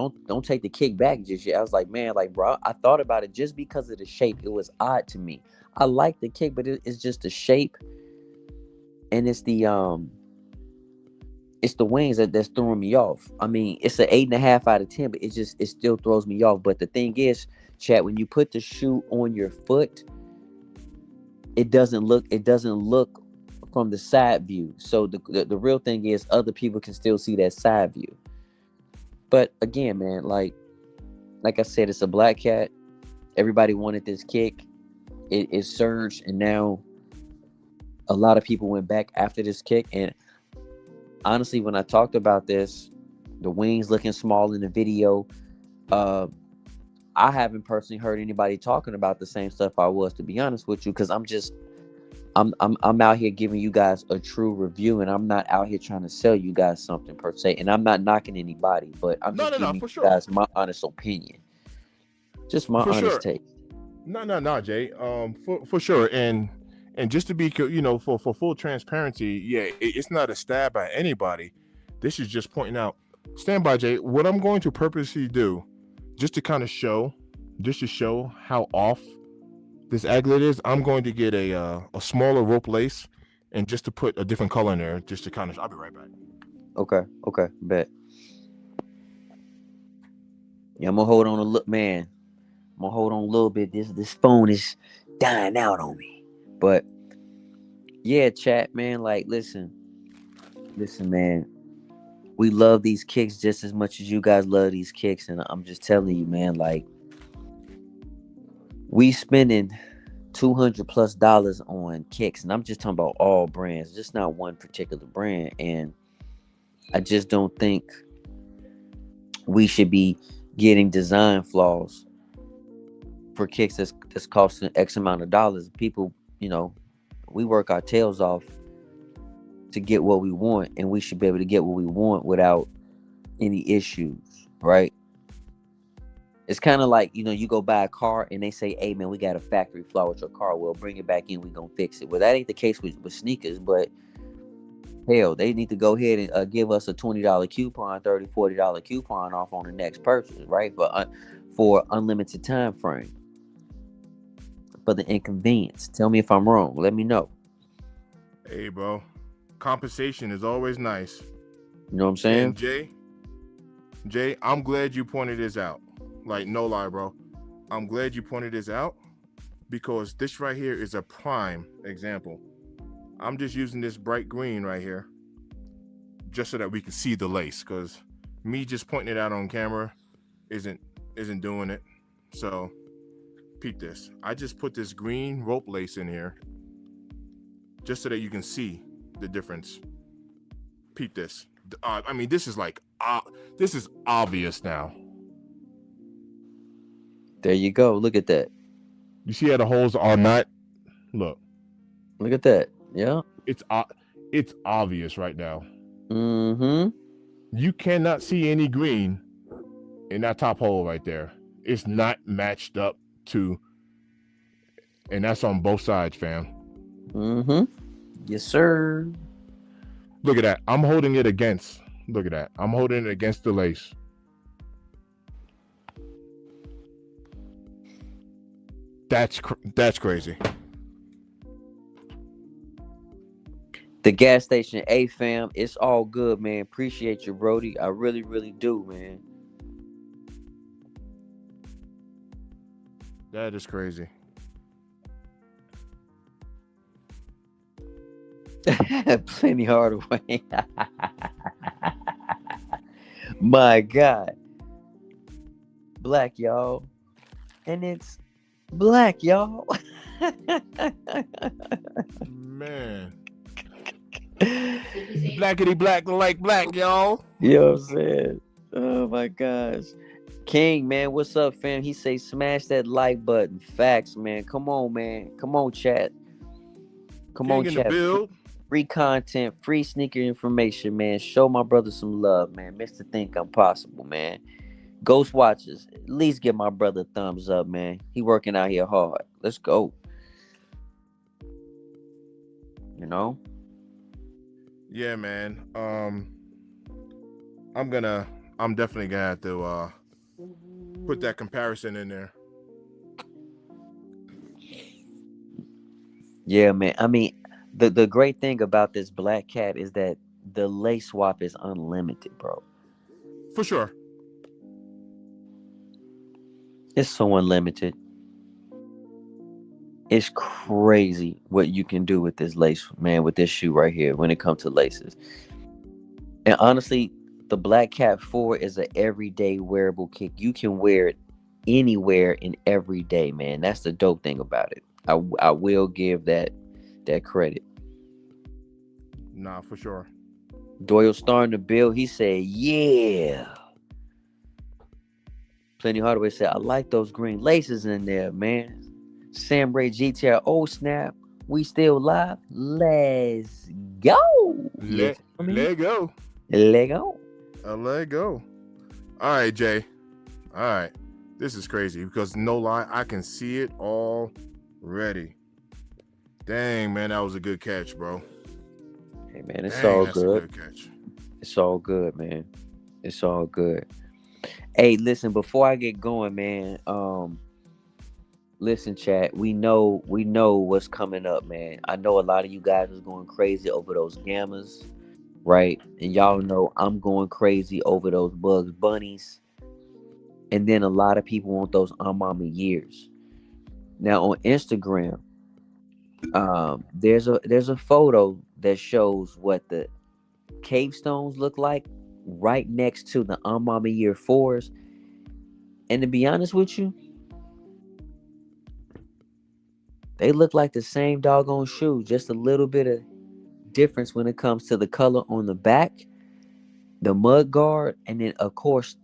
take the kick back just yet." I was like, "Man, like bro, I thought about it just because of the shape. It was odd to me. I like the kick, but it's just the shape, and it's the wings that's throwing me off. I mean, it's an 8.5 out of 10, but it still throws me off. But the thing is, chat, when you put the shoe on your foot, it doesn't look from the side view. So the real thing is, other people can still see that side view. But again, man, like I said, it's a black cat. Everybody wanted this kick. It surged, and now a lot of people went back after this kick. And honestly, when I talked about this, the wings looking small in the video, I haven't personally heard anybody talking about the same stuff I was, to be honest with you, because I'm out here giving you guys a true review, and I'm not out here trying to sell you guys something per se, and I'm not knocking anybody, but I'm just giving you guys my honest opinion, just my honest take. No, Jay. For sure, and just to be, for full transparency, yeah, it's not a stab at anybody. This is just pointing out. Stand by, Jay. What I'm going to purposely do, just to kind of show how off this aglet is, I'm going to get a smaller rope lace, and just to put a different color in there, just to kind of. I'll be right back. Okay, bet. Yeah, I'm gonna hold on a look, man. I'm gonna hold on a little bit. This phone is dying out on me, but yeah, chat, man. Like, listen, man. We love these kicks just as much as you guys love these kicks, and I'm just telling you, man. Like, we spending $200+ on kicks, and I'm just talking about all brands, just not one particular brand. And I just don't think we should be getting design flaws for kicks that's costing X amount of dollars. People, we work our tails off to get what we want, and we should be able to get what we want without any issues, right? It's kind of like, you go buy a car and they say, "Hey man, we got a factory flaw with your car. Well, bring it back in, we gonna fix it." Well, that ain't the case with sneakers, but hell, they need to go ahead and give us a $20 coupon, $30, $40 coupon off on the next purchase, right? For unlimited time frame. For the inconvenience. Tell me if I'm wrong. Let me know. Hey, bro. Compensation is always nice. You know what I'm saying? And Jay, I'm glad you pointed this out. Like, no lie, bro. I'm glad you pointed this out, because this right here is a prime example. I'm just using this bright green right here just so that we can see the lace, because me just pointing it out on camera isn't doing it. So peep this. I just put this green rope lace in here just so that you can see the difference. Peep this. I mean, this is this is obvious now. There you go. Look at that. You see how the holes are not? Look at that. Yeah. It's obvious right now. Mm-hmm. You cannot see any green in that top hole right there. It's not matched up to, and that's on both sides, fam. Mm-hmm. Yes, sir. Look at that. I'm holding it against. Look at that. I'm holding it against the lace. That's crazy. The gas station, hey fam, it's all good, man. Appreciate you, Brody. I really, really do, man. That is crazy. Plenty Hardaway. My God. Black, y'all. And it's black, y'all. Man. Blackity black like black, y'all. You know what I'm saying? Oh my gosh. King, man, what's up, fam? He say smash that like button. Facts, man. Come on, man. Come on, chat. Come on, King in the chat. build. Free content, free sneaker information, man. Show my brother some love, man. Mr. Think I'm Possible, man. Ghost Watchers, at least give my brother a thumbs up, man. He working out here hard. Let's go. You know? Yeah, man. I'm definitely gonna have to put that comparison in there. Yeah, man. I mean, the great thing about this black cat is that the lace swap is unlimited, bro. For sure. It's so unlimited. It's crazy what you can do with this lace, man, with this shoe right here when it comes to laces. And honestly, the Black Cat 4 is an everyday wearable kick. You can wear it anywhere and every day, man. That's the dope thing about it. I will give that credit. Nah, for sure. Doyle starting to build. He said, "Yeah." Plenty Hardaway said, "I like those green laces in there, man." Sam Ray GTR. Oh snap, we still live. Let's go. Let go. Let go. Let go. All right, Jay. All right. This is crazy because no lie, I can see it already. Dang, man, that was a good catch, bro. Hey, man, it's Dang, all that's good. a good catch. It's all good, man. It's all good. Hey, listen, before I get going, man, listen, chat, we know what's coming up, man. I know a lot of you guys is going crazy over those gammas, right? And y'all know I'm going crazy over those Bugs Bunnies. And then a lot of people want those Mama years. Now on Instagram, there's a photo that shows what the cave stones look like right next to the Mama Year 4s. And to be honest with you, they look like the same doggone shoe, just a little bit of difference when it comes to the color on the back, the mud guard, and then of course,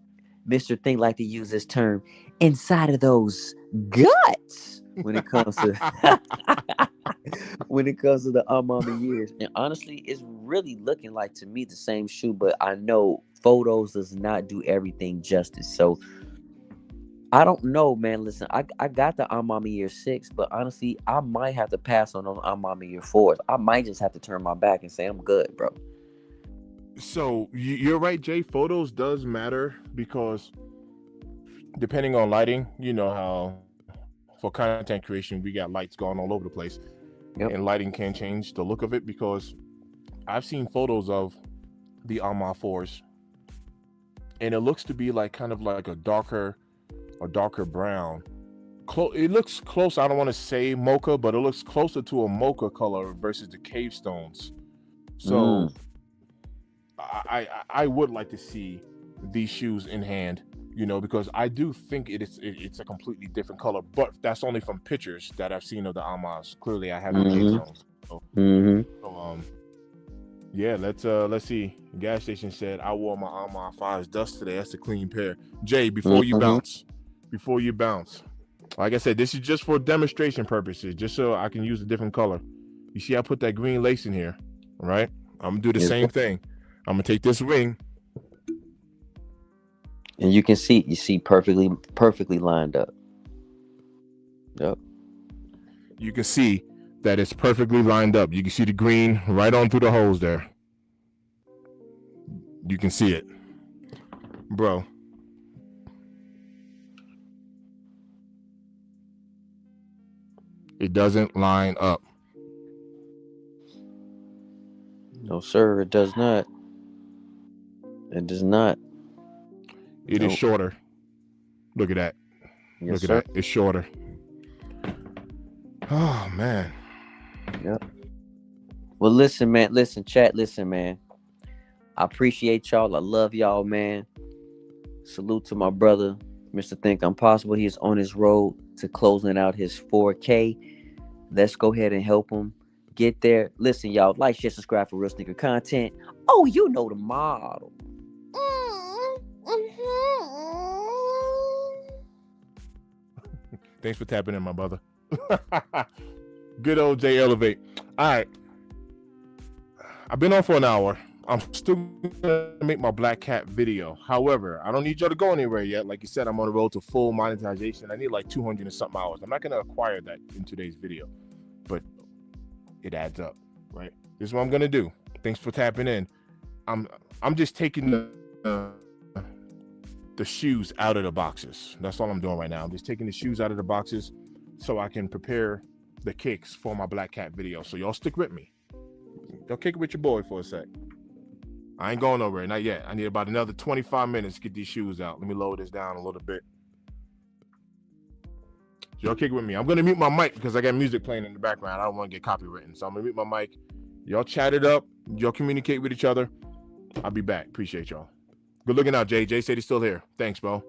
Mr. Thing like to use this term, inside of those guts when it comes to when it comes to the Mama years. And honestly, it's really looking like to me the same shoe, but I know photos does not do everything justice. So I don't know, man. Listen, I got the Mama Year 6, but honestly, I might have to pass on those Mama Year 4s. I might just have to turn my back and say I'm good, bro. So you're right, Jay. Photos does matter because depending on lighting, you know how for content creation we got lights going all over the place, Yep. and lighting can change the look of it. Because I've seen photos of the Alma 4s, and it looks to be like kind of like a darker brown. It looks close. I don't want to say mocha, but it looks closer to a mocha color versus the cave stones. So I would like to see these shoes in hand, you know, because I do think it's a completely different color, but that's only from pictures that I've seen of the Almas. Clearly, I haven't cave stones. So, yeah, let's see. Gas station said I wore my Alma 5s dust today. That's a clean pair. Jay, before you bounce, like I said, this is just for demonstration purposes, just so I can use a different color. You see, I put that green lace in here, right? I'm gonna do the same thing. I'm gonna take this ring, and you see perfectly lined up. Yep. You can see that it's perfectly lined up. You can see the green right on through the holes there. You can see it, bro. It doesn't line up. No, sir, it does not. It does not. It is shorter. Look at that. Yes, Look at sir. that. It's shorter. Oh man. Yep. Well, listen, man. Listen, chat. Listen, man. I appreciate y'all. I love y'all, man. Salute to my brother, Mr. Think I'm Possible. He's on his road to closing out his 4K. Let's go ahead and help him get there. Listen, y'all, like, share, subscribe for real sneaker content. Oh, you know the model. Thanks for tapping in, my brother. Good old J Elevate. All right. I've been on for an hour. I'm still gonna make my Black Cat video. However, I don't need y'all to go anywhere yet. Like you said, I'm on the road to full monetization. I need like 200 and something hours. I'm not gonna acquire that in today's video, but it adds up, right? This is what I'm gonna do. Thanks for tapping in. I'm just taking the shoes out of the boxes. That's all I'm doing right now. I'm just taking the shoes out of the boxes so I can prepare the kicks for my Black Cat video. So y'all stick with me. Y'all kick it with your boy for a sec. I ain't going nowhere, not yet. I need about another 25 minutes to get these shoes out. Let me lower this down a little bit. Y'all kick it with me. I'm gonna mute my mic because I got music playing in the background. I don't want to get copywritten. So I'm gonna mute my mic. Y'all chat it up. Y'all communicate with each other. I'll be back. Appreciate y'all. Good looking out, Jay. Jay said he's still here. Thanks, bro.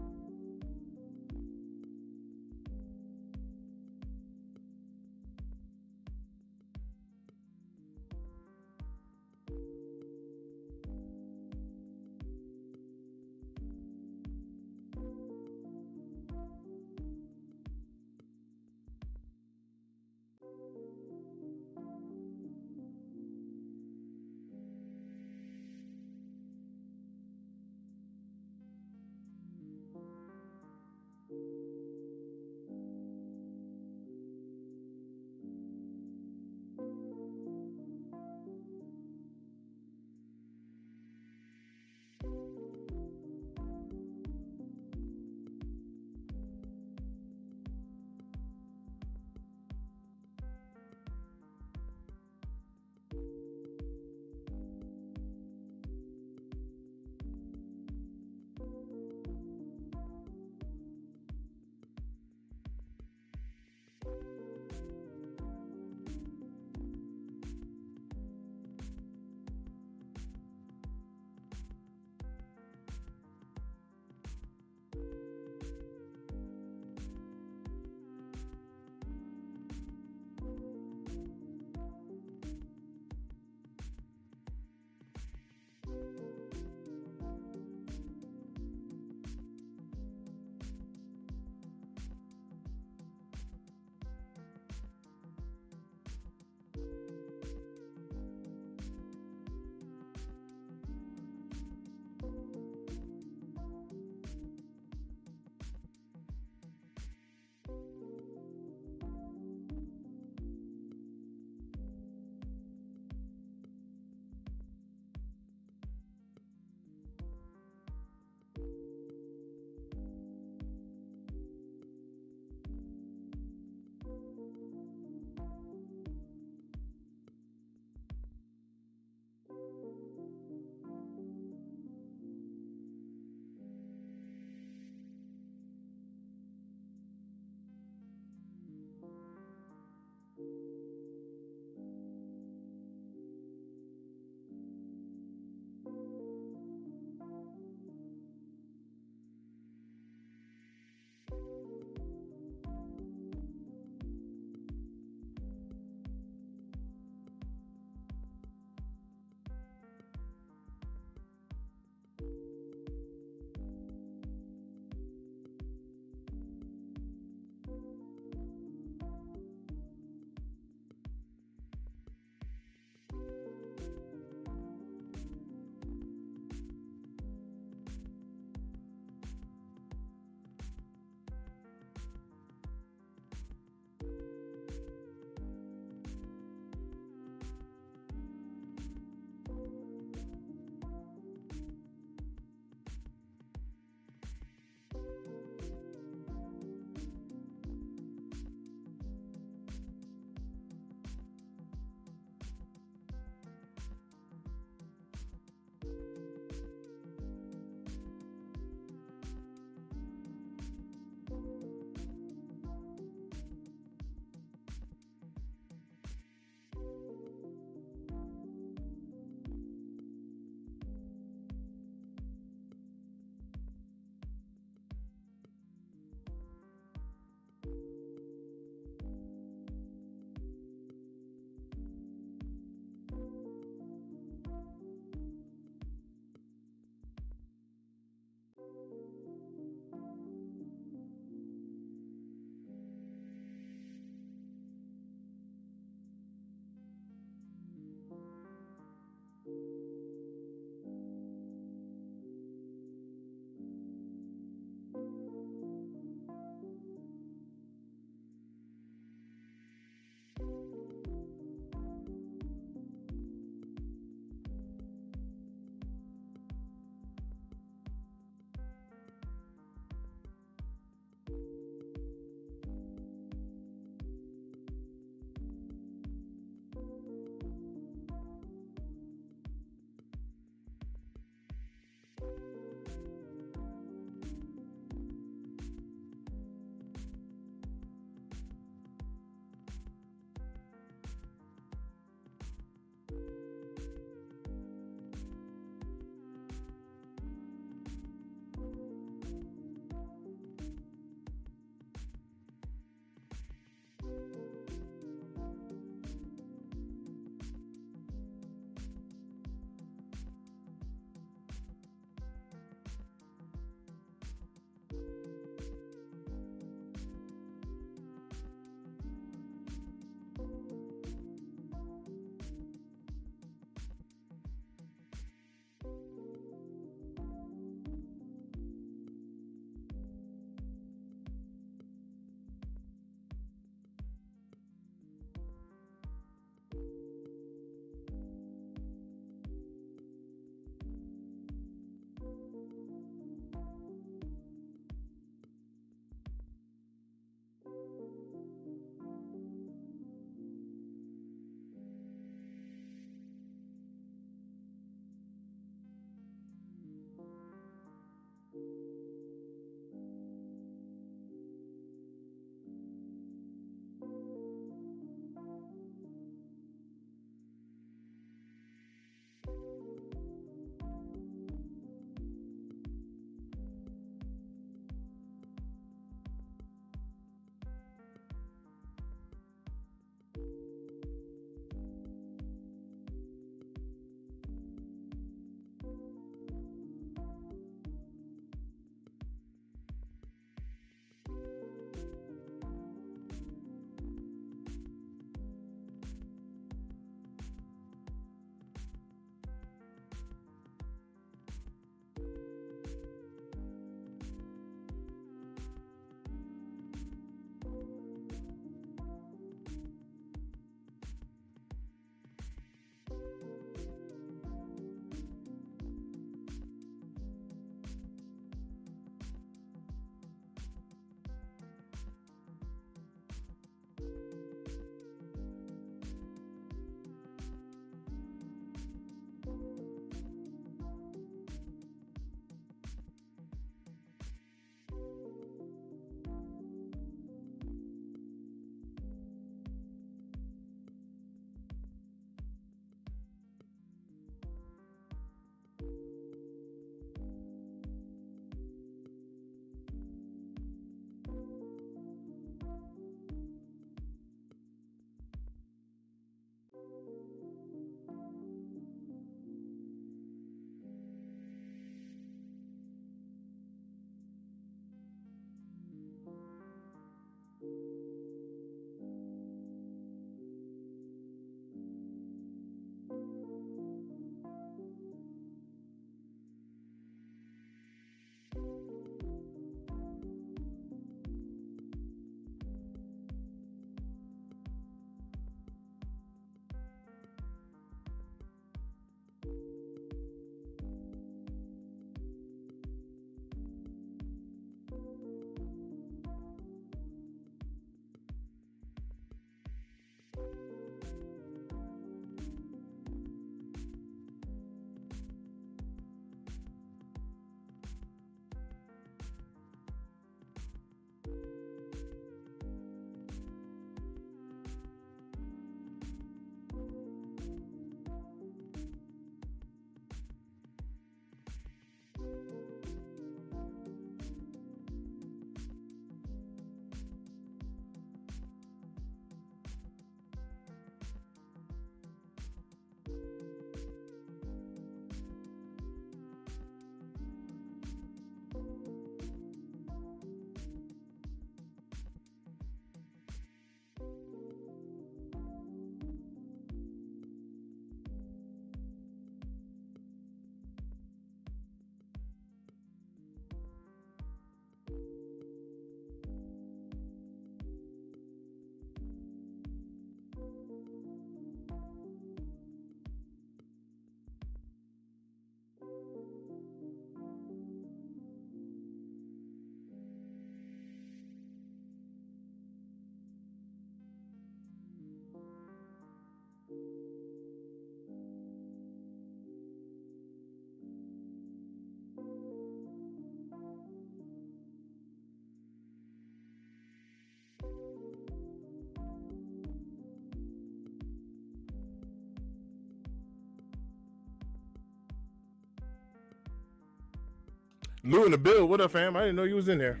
Lou in the bill. What up, fam? I didn't know you was in there.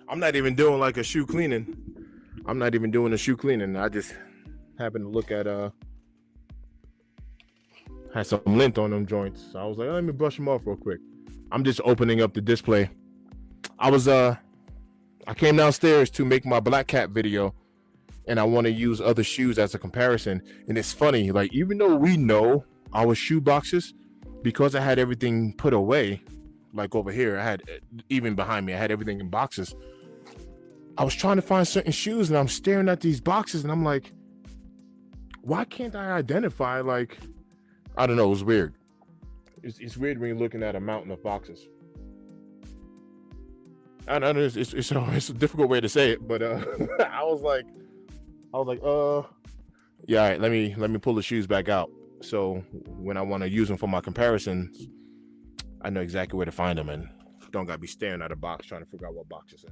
I'm not even doing like a shoe cleaning. I'm not even doing a shoe cleaning. I just happened to look at had some lint on them joints. So I was like, let me brush them off real quick. I'm just opening up the display. I came downstairs to make my Black Cat video, and I want to use other shoes as a comparison. And it's funny, like even though we know our shoe boxes, because I had everything put away, like over here, I had even behind me, I had everything in boxes. I was trying to find certain shoes, and I'm staring at these boxes, and I'm like, why can't I identify? Like, I don't know. It was weird. It's weird when you're looking at a mountain of boxes. I know it's a difficult way to say it, but I was like, yeah, all right, let me pull the shoes back out. So when I want to use them for my comparisons, I know exactly where to find them, and don't gotta be staring at a box trying to figure out what box it's in.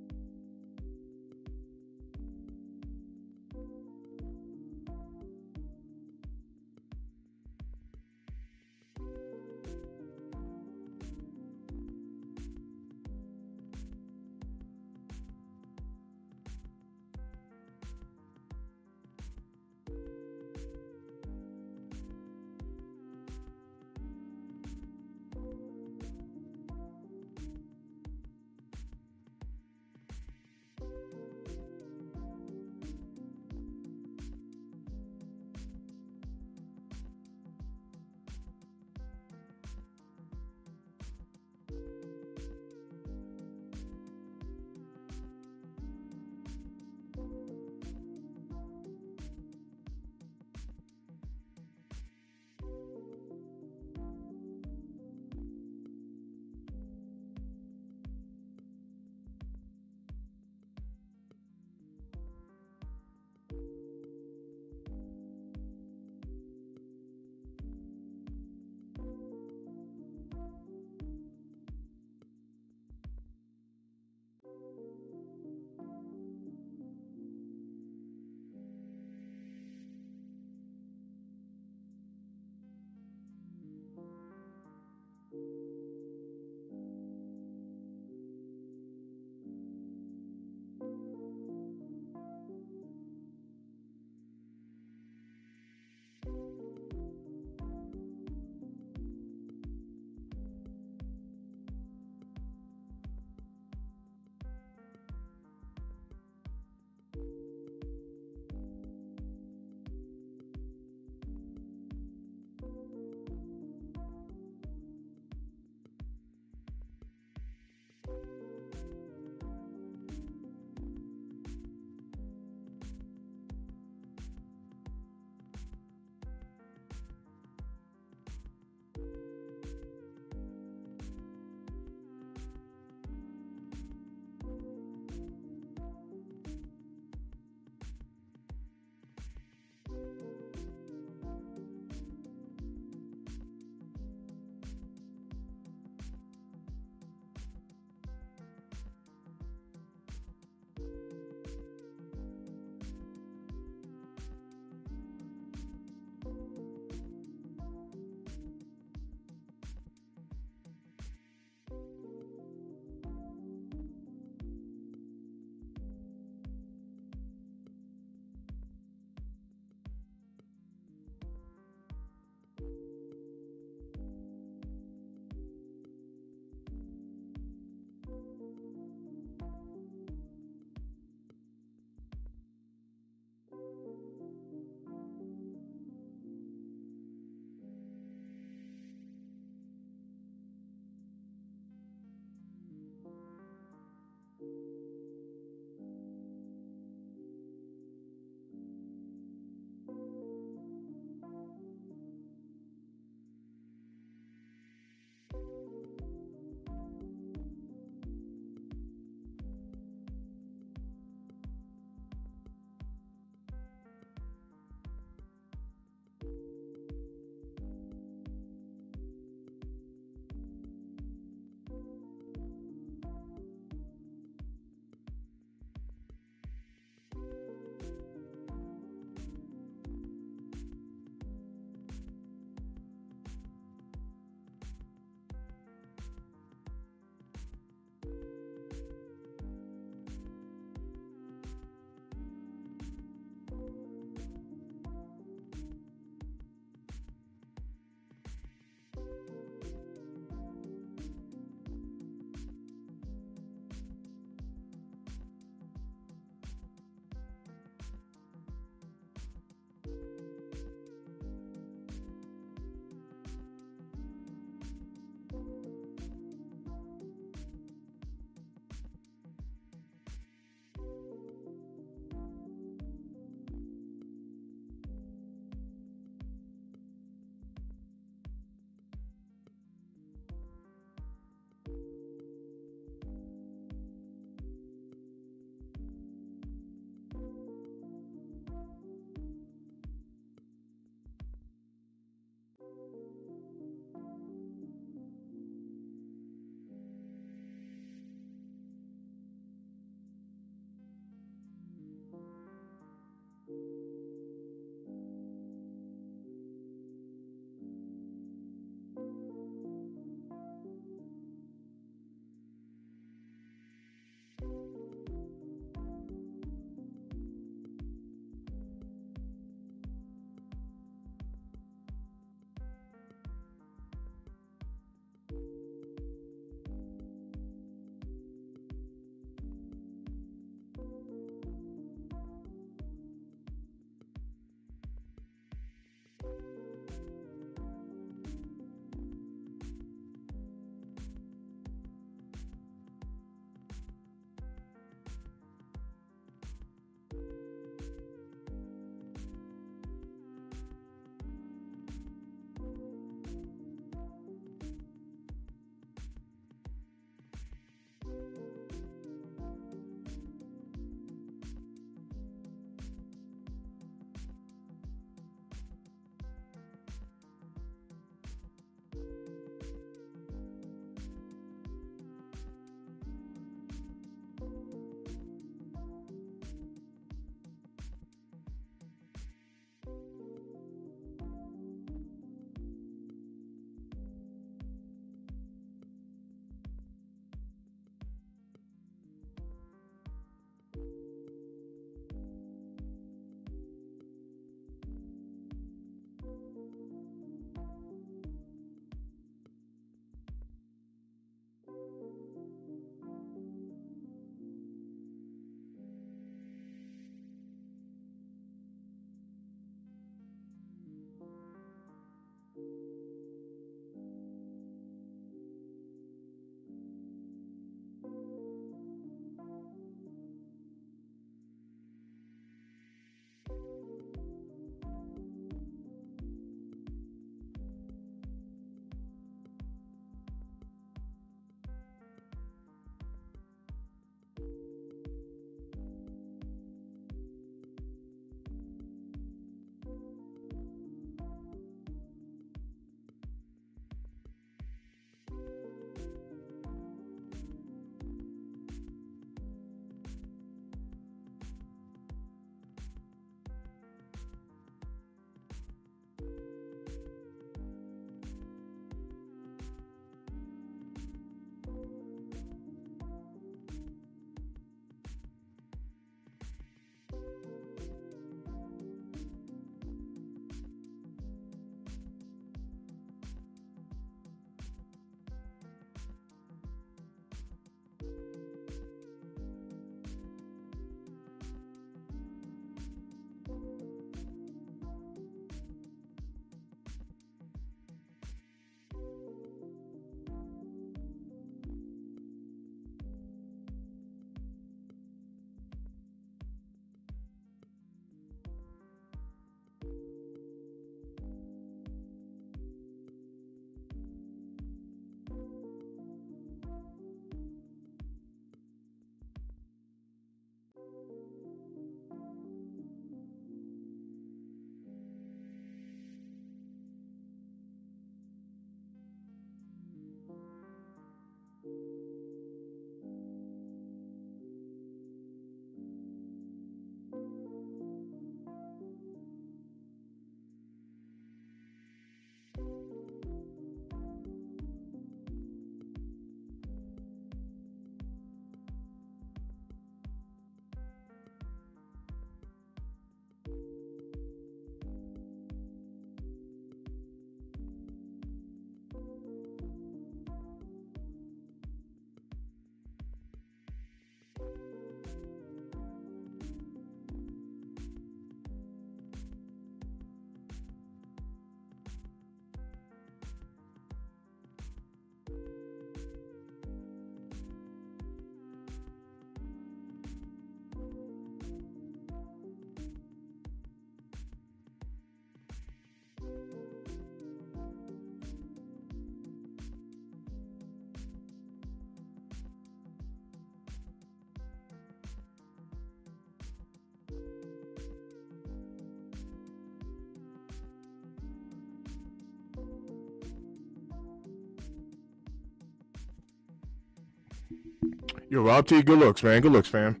Yo, Rob T, good looks, man. Good looks, fam.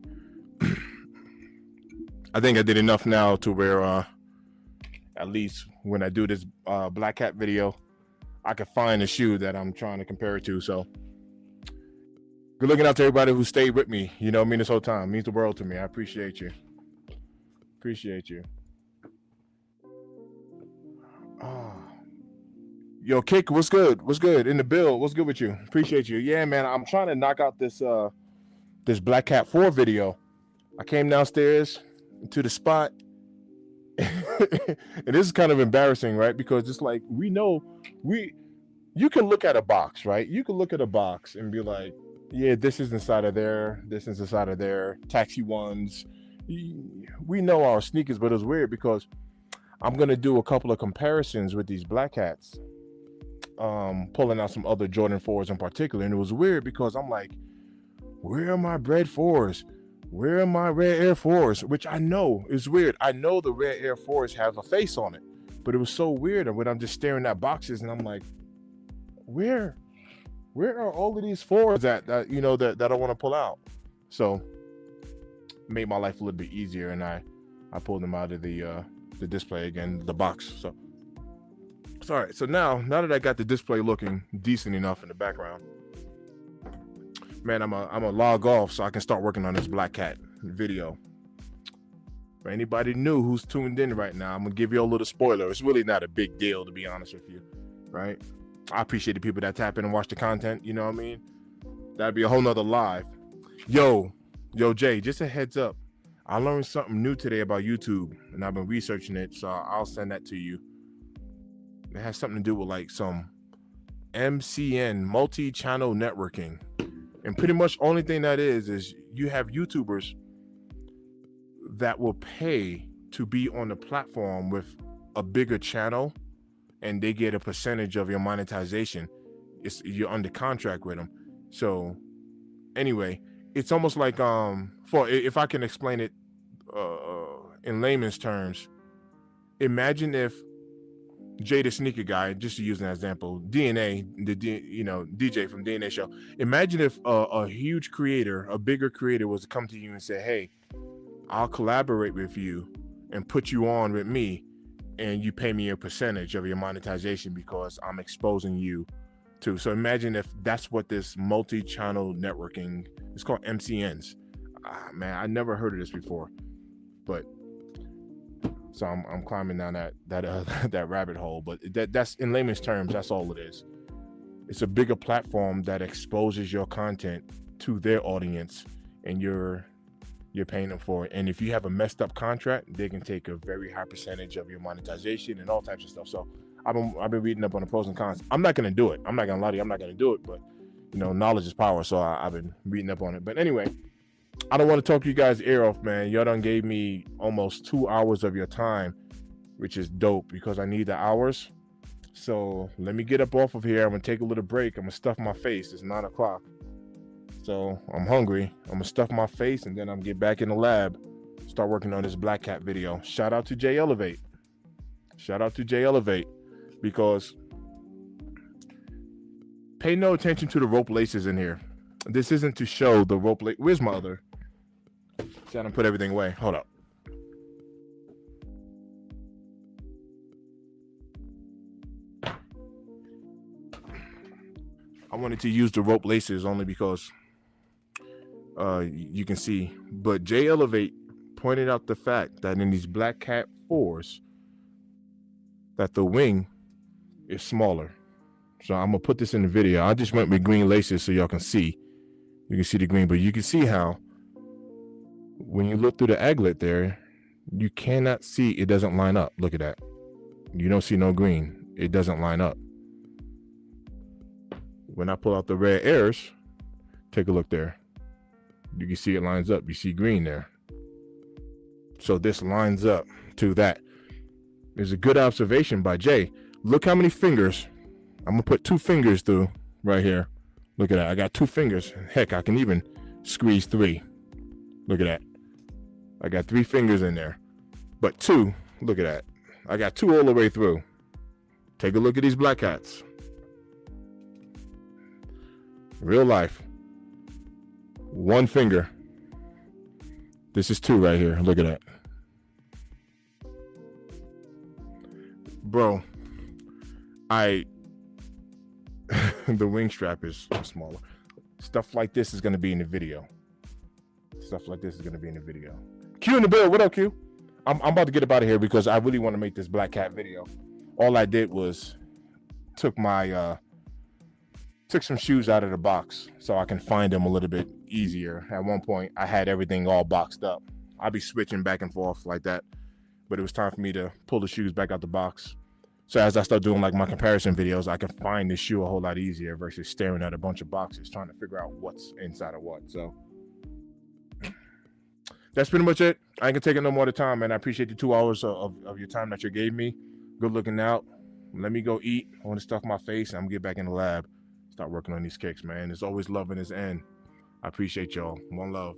I think I did enough now to where at least when I do this Black Cat video, I can find a shoe that I'm trying to compare it to. So good looking out to everybody who stayed with me. You know what I mean, this whole time. It means the world to me. I appreciate you. Appreciate you. Yo, Kick, what's good? What's good? In the build, what's good with you? Appreciate you. Yeah, man, I'm trying to knock out this this Black Cat 4 video. I came downstairs to the spot. And this is kind of embarrassing, right? Because it's like you can look at a box, right? You can look at a box and be like, yeah, this is inside of there, this is inside of there, taxi ones. We know our sneakers, but it's weird because I'm gonna do a couple of comparisons with these Black Cats. Pulling out some other Jordan 4s in particular, and it was weird because I'm like, where are my Bread 4s? Where are my Red Air 4s? Which I know is weird. I know the Red Air 4s have a face on it, but it was so weird. And when I'm just staring at boxes and I'm like, where are all of these 4s that I want to pull out? So made my life a little bit easier, and I pulled them out of the display again, the box. So sorry. So now that I got the display looking decent enough in the background, man, I'm a log off so I can start working on this Black Cat video. For anybody new who's tuned in right now, I'm gonna give you a little spoiler. It's really not a big deal, to be honest with you, right? I appreciate the people that tap in and watch the content. You know what I mean? That'd be a whole nother live. Yo, Jay, just a heads up. I learned something new today about YouTube, and I've been researching it, so I'll send that to you. It has something to do with like some MCN, multi-channel networking. And pretty much only thing that is you have YouTubers that will pay to be on the platform with a bigger channel, and they get a percentage of your monetization. You're under contract with them. So anyway, it's almost like if I can explain it in layman's terms, imagine if Jay the Sneaker Guy, just to use an example, DNA, DJ from DNA Show. Imagine if a huge creator, a bigger creator, was to come to you and say, "Hey, I'll collaborate with you and put you on with me, and you pay me a percentage of your monetization because I'm exposing you to." So imagine if that's what this multi-channel networking is called, MCNs. Man, I never heard of this before, but. So I'm climbing down that rabbit hole, but that's in layman's terms, that's all it is. It's a bigger platform that exposes your content to their audience, and you're paying them for it. And if you have a messed up contract, they can take a very high percentage of your monetization and all types of stuff. So I've been reading up on the pros and cons. I'm not gonna do it. I'm not gonna lie to you. I'm not gonna do it, but knowledge is power. So I've been reading up on it. But anyway, I don't want to talk you guys' ear off, man. Y'all done gave me almost 2 hours of your time, which is dope because I need the hours. So let me get up off of here. I'm gonna take a little break. I'm gonna stuff my face. It's 9 o'clock. So I'm hungry. I'm gonna stuff my face, and then I'm gonna get back in the lab, start working on this Black Cat video. Shout out to Jay Elevate. Shout out to Jay Elevate, because pay no attention to the rope laces in here. This isn't to show the rope lace. Where's my other? See, I done put everything away. Hold up. I wanted to use the rope laces only because you can see. But Jay Elevate pointed out the fact that in these Black Cat 4s, that the wing is smaller. So I'm gonna put this in the video. I just went with green laces so y'all can see. You can see the green, but you can see how when you look through the aglet there, you cannot see, it doesn't line up. Look at that. You don't see no green. It doesn't line up. When I pull out the Red Airs, take a look there. You can see it lines up. You see green there. So this lines up to that. There's a good observation by Jay. Look how many fingers. I'm gonna put 2 fingers through right here. Look at that. I got 2 fingers. Heck, I can even squeeze 3. Look at that. I got 3 fingers in there. But 2, look at that. I got 2 all the way through. Take a look at these Black Cats. Real life. one finger. This is 2 right here. Look at that. Bro, the wing strap is smaller. Stuff like this is going to be in the video. Q in the bill. What up, Q? I'm about to get up out of here because I really want to make this Black Cat video. All I did was took some shoes out of the box so I can find them a little bit easier. At one point, I had everything all boxed up. I'd be switching back and forth like that, but it was time for me to pull the shoes back out the box. So as I start doing like my comparison videos, I can find the shoe a whole lot easier versus staring at a bunch of boxes trying to figure out what's inside of what. So that's pretty much it. I ain't gonna take it no more of the time, man. I appreciate the 2 hours of your time that you gave me. Good looking out. Let me go eat. I want to stuff my face and I'm gonna get back in the lab. Start working on these kicks, man. There's always love in this end. I appreciate y'all. One love.